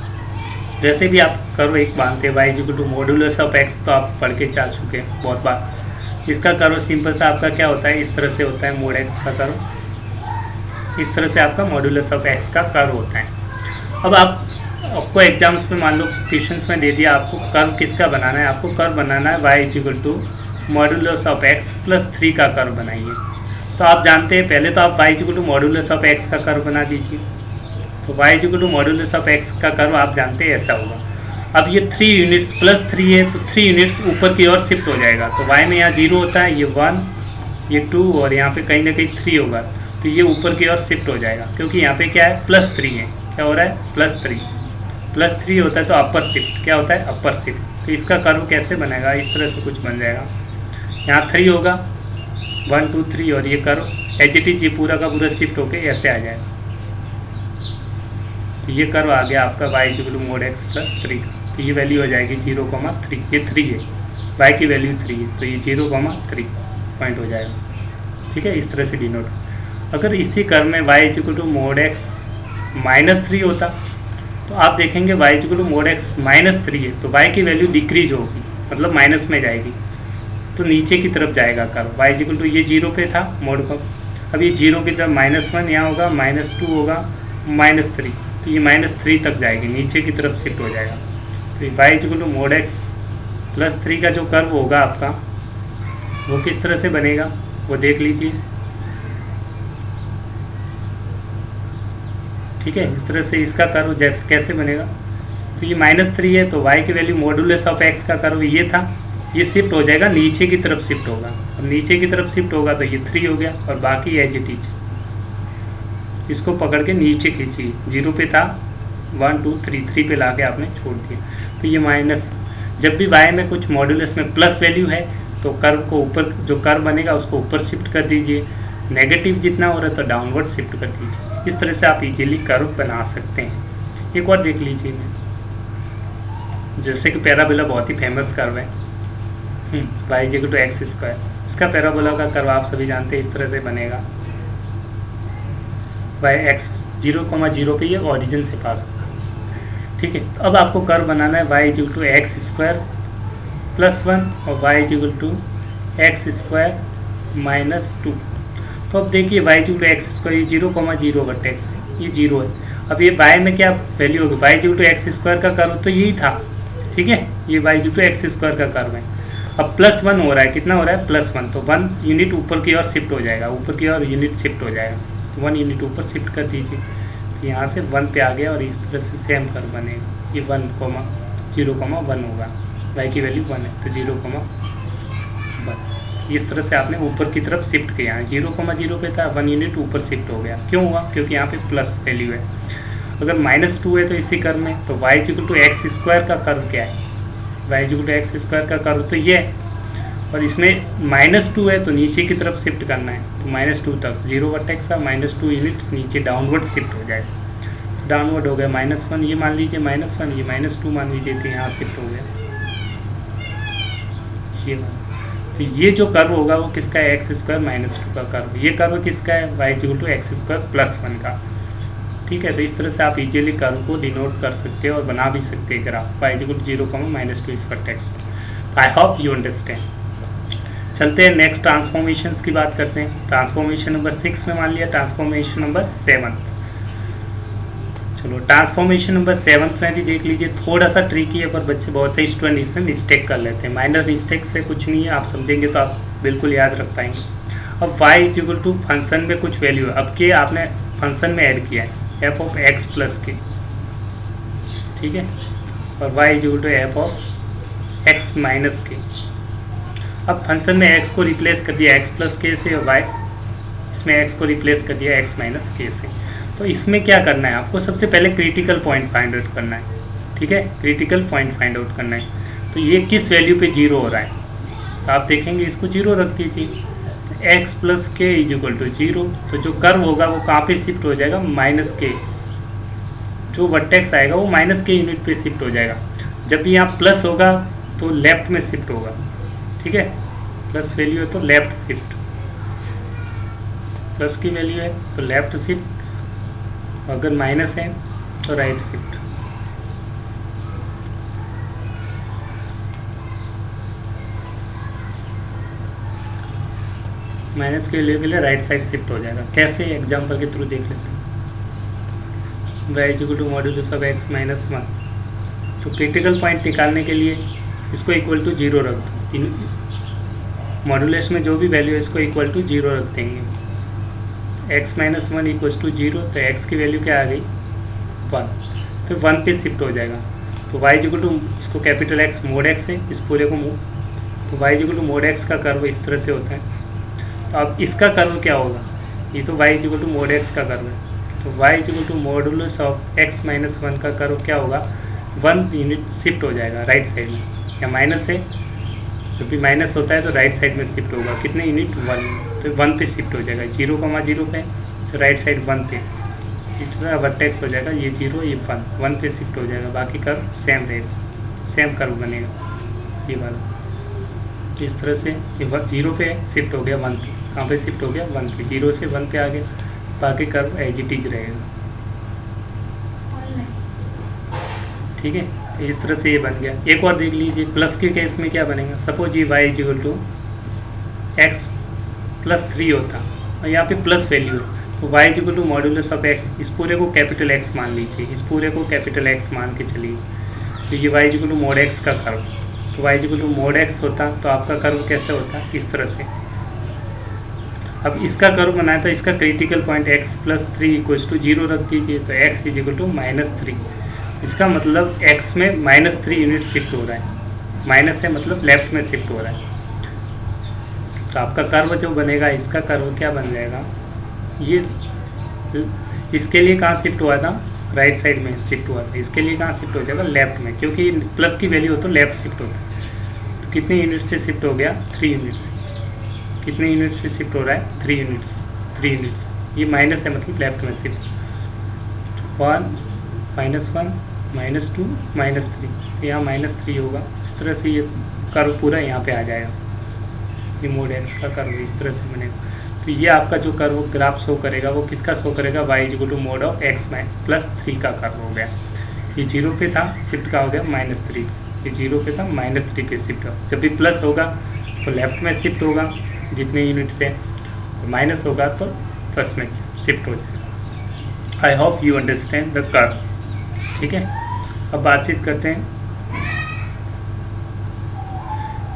वैसे भी आप कर्व एक मानते हैं, y equal to modulus of x, तो आप पढ़ के जा चुके हैं बहुत बार। इसका कर्व सिंपल सा आपका क्या होता है, इस तरह से होता है मोड एक्स का कर्व, इस तरह से आपका मॉड्यूलस ऑफ एक्स का कर्व होता है। अब आपको एग्जाम्स में मान लो क्वेश्चंस में दे दिया आपको कर्व किसका बनाना है, आपको कर्व बनाना है y equal to modulus of x plus 3 का कर्व बनाइए। तो आप जानते हैं, पहले तो आप y equal to modulus of x का कर्व बना दीजिए। तो y equal to modulus of x का कर्व आप जानते हैं ऐसा होगा। अब ये 3 यूनिट्स प्लस 3 है, तो 3 यूनिट्स ऊपर की ओर शिफ्ट हो जाएगा। तो y में यहाँ 0 होता है, ये 1, ये 2 और यहाँ पे कहीं ना कहीं 3 होगा, तो ये ऊपर की ओर शिफ्ट हो जाएगा, क्योंकि यहाँ पे क्या है, प्लस 3 है। क्या हो रहा है, प्लस 3, प्लस 3 होता है तो अपर शिफ्ट, क्या होता है, अपर शिफ्ट। तो इसका कर्व कैसे बनेगा, इस तरह से कुछ बन जाएगा। यहाँ 3 होगा, 1, 2, 3 और ये कर्व एच इट इज ये पूरा का पूरा शिफ्ट होके ऐसे आ जाएगा। तो ये कर्व आ गया आपका y equal to mod x plus 3 का। तो ये वैल्यू हो जाएगी 0,3, ये 3 है, y की वैल्यू 3 है, तो ये 0,3 पॉइंट हो जाएगा। ठीक है, इस तरह से डिनोट। अगर इसी कर्व में y equal to mod x minus 3 होता, तो आप देखेंगे y equal to mod x minus 3 है, तो y की वैल्यू डिक्रीज होगी, मतलब माइनस में जाएगी, तो नीचे की तरफ जाएगा कर्व। y इक्वल टू ये 0 पे था मोड पर, अब ये 0 की तरफ -1 यहाँ होगा, -2 होगा, -3, तो ये -3 तक जाएगी, नीचे की तरफ शिफ्ट हो जाएगा। तो y equal to mod x plus 3 का जो कर्व होगा आपका, वो किस तरह से बनेगा वो देख लीजिए। ठीक है, इस तरह से इसका कर्व जैसे कैसे बनेगा, तो ये -3 है, तो y की वैल्यू मॉड्यूलस ऑफ x का कर्व ये था, ये शिफ्ट हो जाएगा, नीचे की तरफ शिफ्ट होगा। अब नीचे की तरफ शिफ्ट होगा तो ये 3 हो गया, और बाकी एज इट इज इसको पकड़ के नीचे खींचिए। 0 पे था, 1, 2, 3 पे ला के आपने छोड़ दिया। तो ये माइनस, जब भी y में कुछ मॉड्यूलस में प्लस वैल्यू है तो कर्व को ऊपर, जो कर्व बनेगा उसको ऊपर शिफ्ट कर दीजिए, नेगेटिव जितना हो रहा है तो डाउनवर्ड शिफ्ट कर दीजिए। इस तरह से आप इजीली कर्व बना सकते हैं। एक और देख लीजिए, जैसे कि पैराबोला बहुत ही फेमस कर्व है y=x², इसका पैराबोला का कर्व आप सभी जानते हैं, इस तरह से बनेगा। x 0,0 पे ये ओरिजिन से पास होगा, ठीक है। तो अब आपको कर्व बनाना है y=x² + 1 और y=x² - 2। तो अब देखिए y=x², ये 0,0 वर्टेक्स है, ये 0 है। अब ये y में क्या वैल्यू होगी, y=x² का कर्व तो यही था, ठीक है, ये y=x² का कर्व है। अब +1 हो रहा है, कितना हो रहा है, +1, तो 1 यूनिट ऊपर की ओर शिफ्ट हो जाएगा, ऊपर की ओर यूनिट शिफ्ट हो जाएगा, तो 1 यूनिट ऊपर शिफ्ट कर दीजिए, तो यहाँ से 1 पे आ गया और इस तरह से सेम कर्व बनेगा। ये 1,0,1 होगा, y की वैल्यू 1 है तो 0,1। इस तरह से आपने ऊपर की तरफ शिफ्ट किया है, 0,0 पे था, 1 यूनिट ऊपर शिफ्ट हो गया। क्यों हुआ, क्योंकि यहाँ पे प्लस वैल्यू है। अगर -2 है तो इसी कर्व में, तो y=x² का कर्व क्या है, y=x² का कर्व तो ये है, और इसमें -2 है तो नीचे की तरफ शिफ्ट करना है, तो -2 तक 0 वर्टेक्स था, -2 यूनिट्स नीचे डाउनवर्ड शिफ्ट हो जाएगा, तो डाउनवर्ड हो गया -1, ये मान लीजिए -1, ये -2 मान लीजिए, तो यहाँ शिफ्ट हो गया ये। तो ये जो कर्व होगा वो किसका है, x² -2 का कर्व। ये कर्व किसका है, y=x² + 1 का, ठीक है। तो इस तरह से आप इजीली कर्व को डिनोट कर सकते हो और बना भी सकते हैं ग्राफ, y=0, -2 इस vertex. I hope you understand. चलते हैं नेक्स्ट ट्रांसफॉर्मेशंस की बात करते हैं। ट्रांसफॉर्मेशन नंबर 6 में मान लिया, ट्रांसफॉर्मेशन नंबर 7। चलो ट्रांसफॉर्मेशन नंबर 7 में भी देख लीजिए, थोड़ा सा ट्रिकी है पर बच्चे, बहुत से स्टूडेंट इसमें मिस्टेक कर लेते हैं। माइनर मिस्टेक से कुछ नहीं है, आप समझेंगे तो आप बिल्कुल याद रख पाएंगे। अब y= फंक्शन में कुछ वैल्यू है, अब के आपने फंक्शन में ऐड किया है f(x + k), ठीक है, और y=f(x - k)। अब फंक्शन में x को रिप्लेस कर दिया x + k से, और y इसमें x को रिप्लेस कर दिया x - k से। तो इसमें क्या करना है आपको, सबसे पहले क्रिटिकल पॉइंट फाइंड आउट करना है, ठीक है, क्रिटिकल पॉइंट फाइंड आउट करना है। तो ये किस वैल्यू पे 0 हो रहा है, तो आप देखेंगे इसको 0 रख दीजिए, x + k = 0। तो जो कर्व होगा वो कहाँ पे शिफ्ट हो जाएगा, -k, जो वर्टेक्स आएगा वो -k यूनिट पे शिफ्ट हो जाएगा। जब भी यहाँ प्लस होगा तो लेफ्ट में शिफ्ट होगा, ठीक है, प्लस वैल्यू है तो लेफ्ट शिफ्ट, प्लस की वैल्यू है तो लेफ्ट शिफ्ट, अगर माइनस है तो राइट शिफ्ट। माइनस के वैल्यू के लिए राइट साइड शिफ्ट हो जाएगा। कैसे, एग्जांपल के थ्रू देख लेते हैं। y=mod(x - 1)। तो क्रिटिकल पॉइंट निकालने के लिए इसको = 0 रख दो, मॉड्यूलस में जो भी वैल्यू है इसको =0 रख देंगे। x - 1 = 0, तो x की वैल्यू क्या आ गई, 1, तो 1 पे शिफ्ट हो जाएगा। तो y इसको कैपिटल X mod x है, इस पूरे को तो y mod x का कर्व इस तरह से होता है। तो अब इसका कर्व क्या होगा, ये तो y mod x का कर्व है, तो y मॉडुलस ऑफ x - 1 का कर्व क्या होगा, 1 यूनिट शिफ्ट हो जाएगा राइट साइड में, या माइनस है, जब भी माइनस होता है तो राइट साइड में शिफ्ट होगा, कितने यूनिट, 1, तो 1 पे शिफ्ट हो जाएगा। 0,0 पे तो राइट साइड 1 पे, इतना वर्टेक्स हो जाएगा, ये 0 ये 1 पे शिफ्ट हो जाएगा, बाकी कर्व सेम रहेगा, सेम कर्व बनेगा ये वाला। इस तरह से ये 0 पे शिफ्ट हो गया 1 पे, कहाँ पे शिफ्ट हो गया, 1 पे, 0 से 1 पे आ गया, बाकी कर्व एज इट इज रहेगा, ठीक है। तो इस तरह से ये बन गया। एक और देख लीजिए, प्लस के केस में क्या बनेगा, सपोज ये y=x + 3 होता और यहाँ पे प्लस वैल्यू है, तो y= मॉड्यूलस ऑफ x, इस पूरे को कैपिटल X मान लीजिए, इस पूरे को कैपिटल X मान के चलिए। तो ये y= mod x का कर्व, तो y= mod x होता तो आपका कर्व कैसे होता, इस तरह से। अब इसका कर्व बनाया तो इसका क्रिटिकल पॉइंट x + 3 = 0 रख दीजिए, तो x = -3। इसका मतलब x में -3 यूनिट शिफ्ट हो रहा है, माइनस है मतलब लेफ्ट में शिफ्ट हो रहा है। तो आपका कर्व जो बनेगा, इसका कर्व क्या बन जाएगा, ये इसके लिए कहाँ शिफ्ट हुआ था, राइट साइड में शिफ्ट हुआ था, इसके लिए कहाँ शिफ्ट हो जाएगा, लेफ्ट में, क्योंकि प्लस की वैल्यू हो तो लेफ्ट शिफ्ट होता है। तो कितने यूनिट से शिफ्ट हो गया, 3 यूनिट से। कितने यूनिट से शिफ्ट हो रहा है, 3 यूनिट्स, 3 यूनिट्स। ये माइनस है मतलब लेफ्ट में शिफ्ट, 1 -1 -2 -3, यहाँ -3 होगा। इस तरह से ये कर्व पूरा यहाँ पे आ जाएगा, ये मोड एक्स का कर्व इस तरह से बनेगा। तो ये आपका जो कर्व ग्राफ शो करेगा वो किसका शो करेगा, y मोड ऑफ x +3 का कर्व हो गया। ये 0 पे था, शिफ्ट का हो गया -3, ये 0 पे था -3 पे शिफ्ट हो। जब भी प्लस होगा तो लेफ्ट में शिफ्ट होगा जितने यूनिट से, माइनस होगा तो प्लस में शिफ्ट हो जाएगा। आई hope you understand the curve, ठीक है। अब बातचीत करते हैं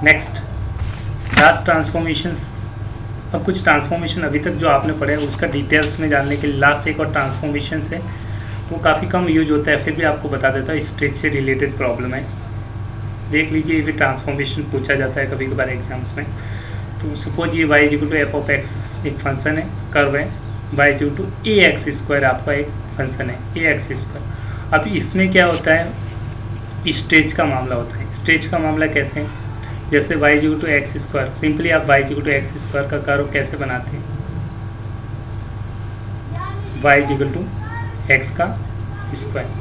नेक्स्ट लास्ट ट्रांसफॉर्मेशंस। अब कुछ ट्रांसफॉर्मेशन अभी तक जो आपने पढ़े हैं उसका डिटेल्स में जानने के लिए लास्ट एक और ट्रांसफॉर्मेशन है, वो काफ़ी कम यूज होता है, फिर भी आपको बता देता हूँ, स्ट्रेच से रिलेटेड प्रॉब्लम है, देख लीजिए। ये भी ट्रांसफॉर्मेशन पूछा जाता है कभी कभार एग्जाम्स में। तो सपोज ये y f ऑफ x एक फंक्शन है, कर्व है, y ax² आपका एक फंक्शन है ax²। अब इसमें क्या होता है, स्ट्रेच का मामला होता है। स्ट्रेच का मामला कैसे है, जैसे y/x², सिंपली आप y/x² का कर्व कैसे बनाते हैं, y/x का स्क्वायर।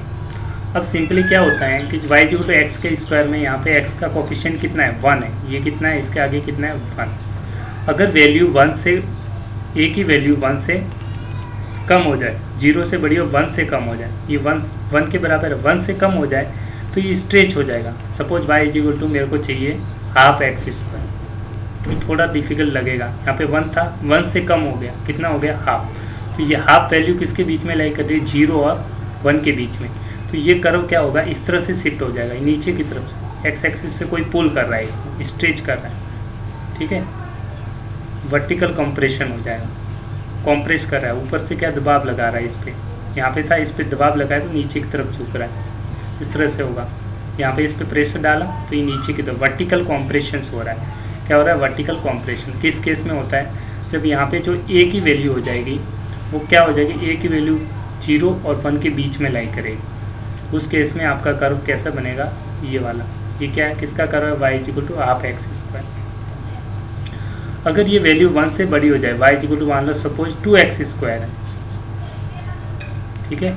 अब सिंपली क्या होता है कि y/x के स्क्वायर में यहाँ पे x का कोफिशिएंट कितना है, 1 है, ये कितना है, इसके आगे कितना है, 1। अगर वैल्यू 1 से, a की वैल्यू 1 से कम हो जाए, 0 से बड़ी हो, 1 से कम हो जाए, ये 1 के बराबर है, 1 से कम हो जाए तो ये स्ट्रेच हो जाएगा। सपोज y मेरे को चाहिए ½ x², तो थोड़ा डिफिकल्ट लगेगा। यहाँ पे 1 था, 1 से कम हो गया, कितना हो गया, हाफ। तो ये हाफ वैल्यू किसके बीच में लाई कर रही है, 0 और 1 के बीच में। तो ये कर्व क्या होगा, इस तरह से शिफ्ट हो जाएगा नीचे की तरफ से, एक्स एक्सिस से कोई पुल कर रहा है, इसको स्ट्रेच कर रहा है, ठीक है। वर्टिकल कंप्रेशन हो जाएगा, कंप्रेस कर रहा है, ऊपर से क्या दबाव लगा रहा है इस पर, यहाँ पे था, इस पर दबाव लगाया तो नीचे की तरफ झुक रहा है, इस तरह से होगा। यहाँ पे इस पर प्रेशर डाला तो ये नीचे की तरफ वर्टिकल कॉम्प्रेशन हो रहा है। क्या हो रहा है, वर्टिकल कॉम्प्रेशन। किस केस में होता है, जब यहाँ पे जो ए की वैल्यू हो जाएगी वो क्या हो जाएगी, ए की वैल्यू 0 और 1 के बीच में लाई करेगी। उस केस में आपका कर्व कैसा बनेगा, ये वाला। ये क्या है, किसका कर्व है, y ½ x²। अगर ये वैल्यू 1 से बड़ी हो जाए, y मान लो सपोज 2x² है, ठीक है।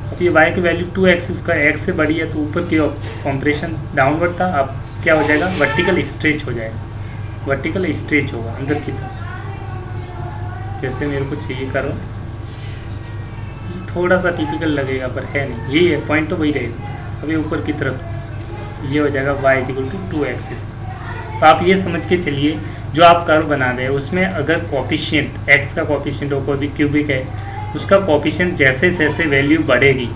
अब ये y की वैल्यू 2x², x से बड़ी है तो ऊपर की कॉम्प्रेशन डाउनवर्ड था, अब क्या हो जाएगा, वर्टिकल स्ट्रेच हो जाएगा, वर्टिकल स्ट्रेच होगा अंदर की तरफ, जैसे मेरे को चाहिए करो। थोड़ा सा टिपिकल लगेगा पर है नहीं, यही है पॉइंट, तो वही रहेगा। अभी ऊपर की तरफ ये हो जाएगा y = 2x²। तो आप ये समझ के चलिए, जो आप कर्व बना रहे हैं उसमें अगर कोफिशिएंट x का कोफिशिएंट हो, कोई भी क्यूबिक है, उसका कोफिशिएंट जैसे जैसे वैल्यू बढ़ेगी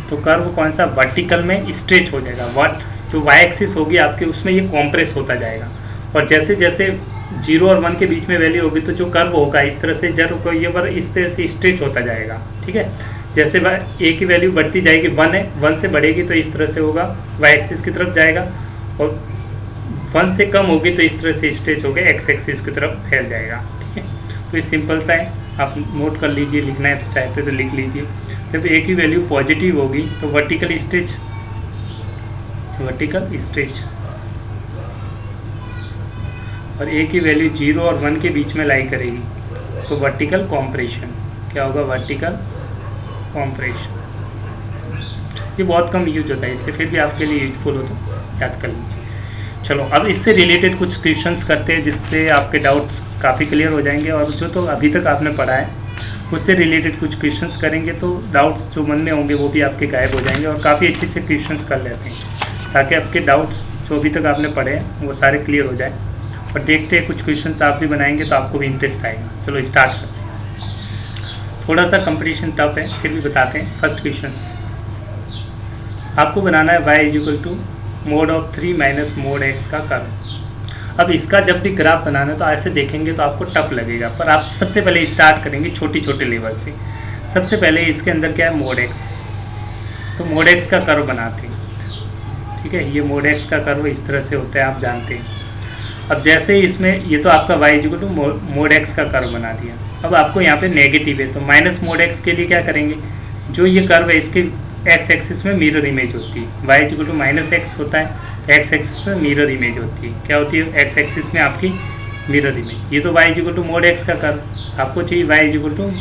तो कर्व कौन सा, वर्टिकल में स्ट्रेच हो जाएगा। जो y एक्सिस होगी आपके, उसमें ये कॉम्प्रेस होता जाएगा। और जैसे जैसे 0 और 1 के बीच में वैल्यू होगी तो जो कर्व होगा इस तरह से, जब ये पर इस तरह से स्ट्रेच होता जाएगा, ठीक है। जैसे a की वैल्यू बढ़ती जाएगी, 1 है, 1 से बढ़ेगी तो इस तरह से होगा, y एक्सिस की तरफ जाएगा, और 1 से कम होगी तो इस तरह से स्ट्रेच होकर x एक्सिस की तरफ फैल जाएगा, ठीक है। तो ये सिंपल सा है, आप नोट कर लीजिए, लिखना है तो चाहते तो लिख लीजिए। जब a की वैल्यू पॉजिटिव होगी तो वर्टिकल स्ट्रेच, वर्टिकल स्ट्रेच, और a की वैल्यू 0 और 1 के बीच में लाई करेगी तो वर्टिकल कॉम्प्रेशन। क्या होगा, वर्टिकल कॉम्प्रेशन। ये बहुत कम यूज होता है, इसलिए फिर भी आपके लिए यूजफुल हो तो याद कर लीजिए। चलो अब इससे रिलेटेड कुछ क्वेश्चंस करते हैं जिससे आपके डाउट्स काफ़ी क्लियर हो जाएंगे, और जो तो अभी तक आपने पढ़ा है उससे रिलेटेड कुछ क्वेश्चंस करेंगे तो डाउट्स जो मन में होंगे वो भी आपके गायब हो जाएंगे, और काफ़ी अच्छे अच्छे क्वेश्चंस कर लेते हैं ताकि आपके डाउट्स जो अभी तक आपने पढ़े हैं वो सारे क्लियर हो जाए। और देखते हैं कुछ क्वेश्चंस आप भी बनाएंगे तो आपको भी इंटरेस्ट आएगा। चलो स्टार्ट करते हैं। थोड़ा सा कंपटीशन टफ है, फिर भी बताते हैं। फर्स्ट क्वेश्चन आपको बनाना है y mod of 3 - mod x का कर्व। अब इसका जब भी ग्राफ बनाना है तो ऐसे देखेंगे तो आपको टफ लगेगा, पर आप सबसे पहले स्टार्ट करेंगे छोटी छोटे लेवल से। सबसे पहले इसके अंदर क्या है, mod x, तो mod x का कर्व बनाते हैं, ठीक है। ये mod x का कर्व इस तरह से होता है, आप जानते हैं। अब जैसे ही इसमें ये तो आपका y mod x का कर्व बना दिया। अब आपको यहाँ पे नेगेटिव है तो -mod x के लिए क्या करेंगे, जो ये कर्व है इसके एक्स एक्सिस में मिरर इमेज होती है। Y equal to minus x होता है, एक्स एक्सिस में मिरर इमेज होती है। क्या होती है? एक्स एक्सिस में आपकी मिरर इमेज। ये तो y equal to mod x का कर्व। आपको चाहिए y equal to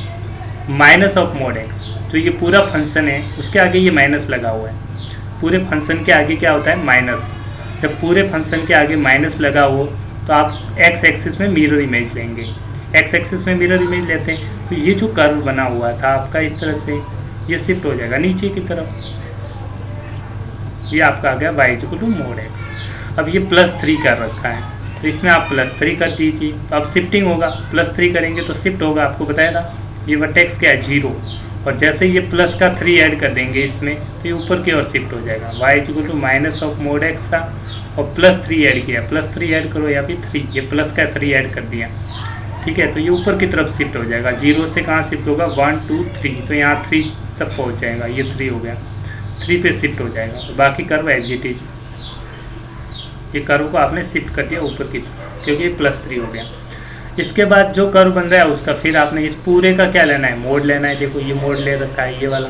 minus of mod x. जो ये पूरा फंक्शन है उसके आगे ये माइनस लगा हुआ है। पूरे फंक्शन के आगे क्या होता है? माइनस। जब पूरे फंक्शन के आगे माइनस लगा हो तो आप एक्स एक्सिस में मिरर इमेज लेंगे। एक्स एक्सिस में मिरर इमेज लेते हैं तो ये जो कर्व बना हुआ था आपका इस तरह से ये शिफ्ट हो जाएगा नीचे की तरफ। ये आपका आ गया y equal to mod x. अब ये +3 कर रखा है तो इसमें आप +3 कर दीजिए। तो अब शिफ्टिंग होगा, +3 करेंगे तो शिफ्ट होगा। आपको बताया था ये वर्टेक्स क्या है? 0। और जैसे ये प्लस का 3 ऐड कर देंगे इसमें तो ये ऊपर की ओर शिफ्ट हो जाएगा। Y equal to minus of mod x था और +3 ऐड किया। +3 ऐड करो या फिर 3, ये प्लस का 3 ऐड कर दिया। ठीक है, तो ये ऊपर की तरफ शिफ्ट हो जाएगा। 0 से कहाँ शिफ्ट होगा? 1 2 3, तो यहाँ 3 तक पहुँच जाएगा। ये 3 हो गया, 3 पे शिफ्ट हो जाएगा। तो बाकी कर्व एज इट इज, ये कर्व को आपने शिफ्ट कर दिया ऊपर की तरफ क्योंकि ये +3 हो गया। इसके बाद जो कर्व बन रहा है उसका फिर आपने इस पूरे का क्या लेना है? मोड लेना है। देखो ये मोड ले रखा है, ये वाला।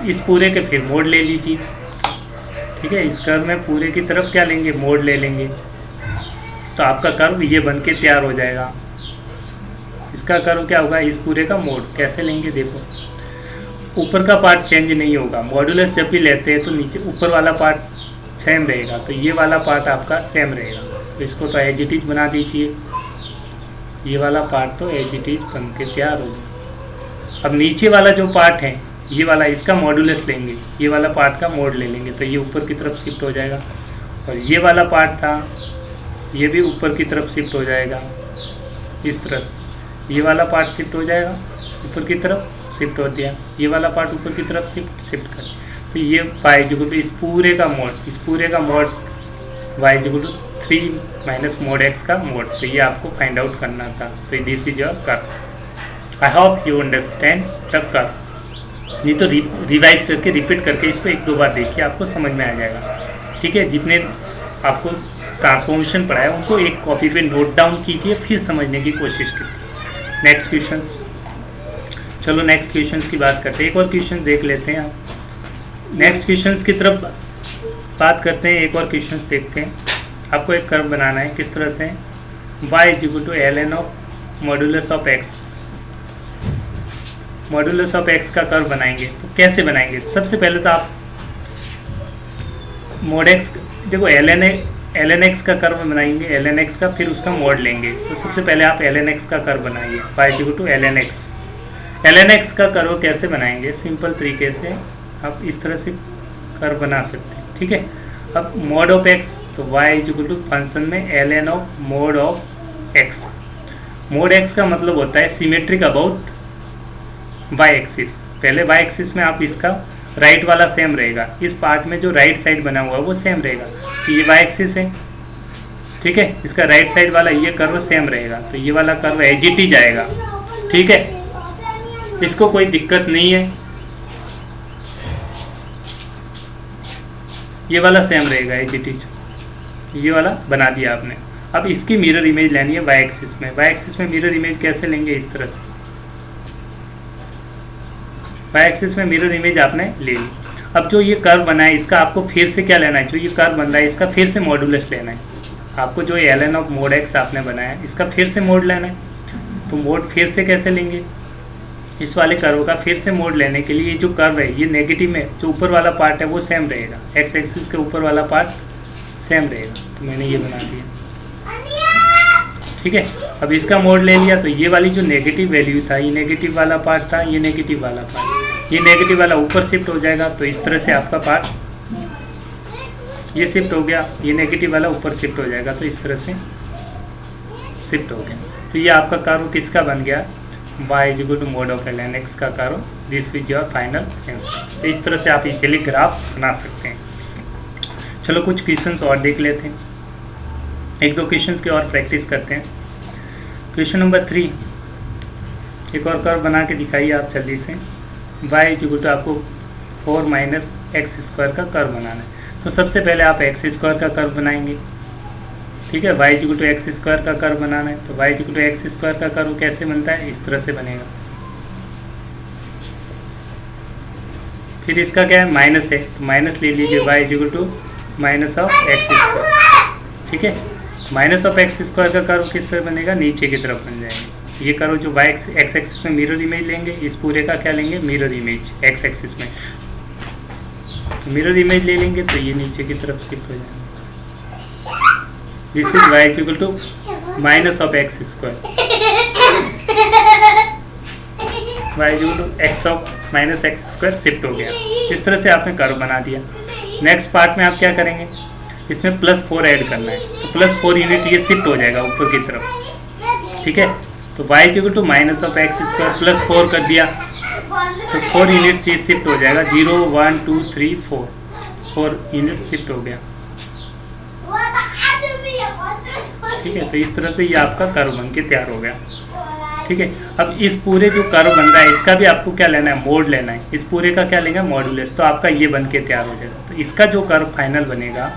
इस पूरे के फिर मोड ले लीजिए। ठीक है, इस कर्व में पूरे की तरफ क्या लेंगे? मोड ले लेंगे। तो आपका कर्व ये बन के तैयार हो जाएगा। इसका कर्व क्या होगा? इस पूरे का मोड। कैसे लेंगे? देखो ऊपर का पार्ट चेंज नहीं होगा। मॉड्यूलस जब भी लेते हैं तो नीचे ऊपर वाला पार्ट सेम रहेगा, तो ये वाला पार्ट आपका सेम रहेगा। तो इसको तो एज इट इज बना दीजिए। ये वाला पार्ट तो एज इट इज बन के तैयार हो गया। अब नीचे वाला जो पार्ट है ये वाला, इसका मॉड्यूलस लेंगे, ये वाला पार्ट का मोड ले लेंगे तो ये ऊपर की तरफ शिफ्ट हो जाएगा। और ये वाला पार्ट था ये भी ऊपर की तरफ शिफ्ट हो जाएगा इस तरह से। ये वाला पार्ट शिफ्ट हो जाएगा ऊपर की तरफ, शिफ्ट हो दिया। ये वाला पार्ट ऊपर की तरफ शिफ्ट कर। तो ये वाई इक्वल टू इस पूरे का mod y equal to 3 minus mod x का मोड। तो ये आपको फाइंड आउट करना था। तो this is your curve. I hope you understand the curve. ये तो रिवाइज करके रिपीट करके इसको 1-2 बार देखिए, आपको समझ में आ जाएगा। ठीक है, जितने आपको ट्रांसफॉर्मेशन पढ़ा है उनको एक कॉपी पे नोट डाउन कीजिए, फिर समझने की कोशिश कीजिए। नेक्स्ट क्वेश्चंस, चलो नेक्स्ट क्वेश्चंस की बात करते हैं। एक और क्वेश्चन देख लेते हैं। आप नेक्स्ट क्वेश्चंस की तरफ बात करते हैं। एक और क्वेश्चंस देखते हैं। आपको एक कर्व बनाना है। किस तरह से? y equal to ln of modulus of x। Modulus of x का कर्व बनाएंगे तो कैसे बनाएंगे? सबसे पहले तो आप मोड x, देखो ln x का कर्व बनाएंगे, ln x का, फिर उसका मोड लेंगे। तो सबसे पहले आप ln x का कर्व बनाइए। y equal to ln x। ln x का कर्व कैसे बनाएंगे? सिंपल तरीके से आप इस तरह से कर्व बना सकते हैं। ठीक है, अब मोड ऑफ x, तो y इक्वल टू फंक्शन में ln of mod of x। Mode x का मतलब होता है सिमेट्रिक अबाउट y एक्सिस। पहले y एक्सिस में आप इसका राइट वाला सेम रहेगा, इस पार्ट में जो राइट साइड बना हुआ है वो सेम रहेगा। तो ये y एक्सिस है, ठीक है, इसका राइट साइड वाला ये कर्व सेम रहेगा। तो ये वाला कर्व एज इट इज आएगा। ठीक है, इसको कोई दिक्कत नहीं है, ये वाला सेम रहेगा एज इट इज। ये वाला बना दिया आपने। अब इसकी मिरर इमेज लेनी है वाई एक्सिस में। वाई एक्सिस में मिरर इमेज कैसे लेंगे? इस तरह से वाई एक्सिस में मिरर इमेज आपने ले ली। अब जो ये कर्व बना है इसका आपको फिर से क्या लेना है? जो ये कर्व बन रहा है इसका फिर से मॉड्यूलस लेना है। आपको जो ln ऑफ मोड एक्स आपने बनाया है इसका फिर से मोड लेना है। तो मोड फिर से कैसे लेंगे? इस वाले कर्व का फिर से मोड लेने के लिए जो कर्व है ये नेगेटिव में, जो ऊपर वाला पार्ट है वो सेम रहेगा, एक्स एक्सिस के ऊपर वाला पार्ट सेम रहेगा। तो मैंने ये बना दिया। ठीक है, अब इसका मोड ले लिया तो ये वाली जो नेगेटिव वैल्यू था, ये नेगेटिव वाला पार्ट था, ये नेगेटिव वाला पार्ट, ये नेगेटिव वाला ऊपर शिफ्ट हो जाएगा। तो इस तरह से आपका पार्ट ये शिफ्ट हो गया, ये नेगेटिव वाला ऊपर शिफ्ट हो जाएगा। तो इस तरह से शिफ्ट हो गया। तो ये आपका कर्व किसका बन गया? y equal to mod of ln x का curve. This is your final answer. तो इस तरह से आप इजीली ग्राफ बना सकते हैं। चलो कुछ क्वेश्चंस और देख लेते हैं, 1-2 क्वेश्चंस की और प्रैक्टिस करते हैं। क्वेश्चन नंबर 3, एक और कर्व बना के दिखाइए आप जल्दी से। y इक्वल टू आपको 4 माइनस एक्स स्क्वायर का कर्व बनाना है। तो सबसे पहले आप एक्स स्क्वायर का कर्व बनाएंगे। ठीक है, y equal to x square का कर्व बनाना है। तो y equal to x square का कर्व कैसे बनता है? इस तरह से बनेगा। फिर इसका क्या है, माइनस है, तो माइनस ले लीजिए, y is equal to minus of x square. ठीक है, माइनस ऑफ एक्स स्क्वायर का कर्व किस तरह बनेगा, नीचे की तरफ बन जाएगा। ये कर्व जो y एक्स एक्सिस में मिरर इमेज लेंगे, इस पूरे का क्या लेंगे, मिरर इमेज एक्स एक्सिस में, तो मिरर इमेज ले लेंगे तो ये नीचे की तरफ शिफ्ट हो जाएगा। This is y is equal to minus of x square, y is equal to x of minus x square shift हो गया। इस तरह से आपने कर्व बना दिया। नेक्स्ट पार्ट में आप क्या करेंगे, इसमें +4 ऐड करना है, तो +4 यूनिट ये शिफ्ट हो जाएगा ऊपर की तरफ। ठीक है, तो y is equal to minus of x square +4 कर दिया, तो 4 यूनिट ये शिफ्ट हो जाएगा, 0 1 2 3 4 यूनिट शिफ्ट हो गया। ठीक है, तो इस तरह से ये आपका कर्व बन के तैयार हो गया। ठीक है, अब इस पूरे जो कर्व बन रहा है इसका भी आपको क्या लेना है, मोड लेना है। इस पूरे का क्या लेंगे, मॉड्यूलस, तो आपका ये बन के तैयार हो जाएगा। तो इसका जो कर्व फाइनल बनेगा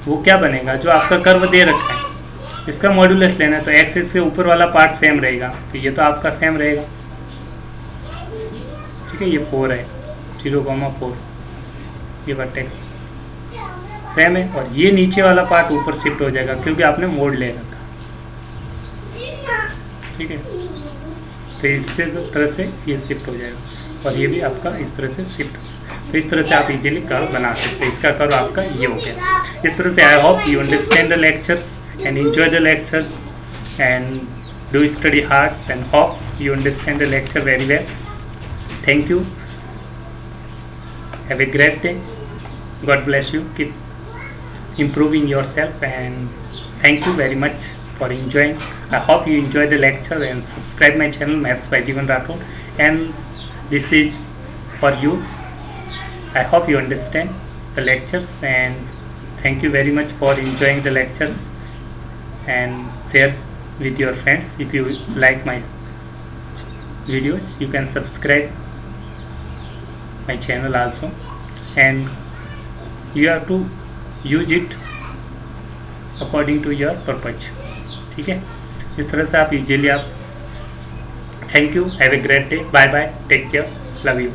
वो क्या बनेगा, जो आपका कर्व दे रखा है इसका मॉड्यूलस लेना है, तो एक्स एक्सिस के ऊपर वाला पार्ट सेम रहेगा, तो ये तो आपका सेम रहेगा। ठीक है, ये 4 है, 0,4, ये वर्टेक्स सेम है, और ये नीचे वाला पार्ट ऊपर शिफ्ट हो जाएगा क्योंकि आपने मोड ले रखा। ठीक है, तो इससे तरह से ये शिफ्ट हो जाएगा, और ये भी आपका इस तरह से शिफ्ट। तो इस तरह से आप इजीली कर्व बना सकते हैं। इसका कर्व आपका ये हो गया। इस तरह से आई hope you understand the lectures and enjoy the lectures and do study hard and hope you understand the lecture very well. Thank you, have a great day, God bless you, keep improving yourself, and thank you very much for enjoying. I hope you enjoy the lecture and subscribe my channel Maths by Jeevan Rathod, and this is for you. I hope you understand the lectures, and thank you very much for enjoying the lectures, and share with your friends. If you like my videos, you can subscribe my channel also, and you have to use it according to your purpose. ठीक है, इस तरह से आप easily आप। Thank you, have a great day, bye bye, take care, love you.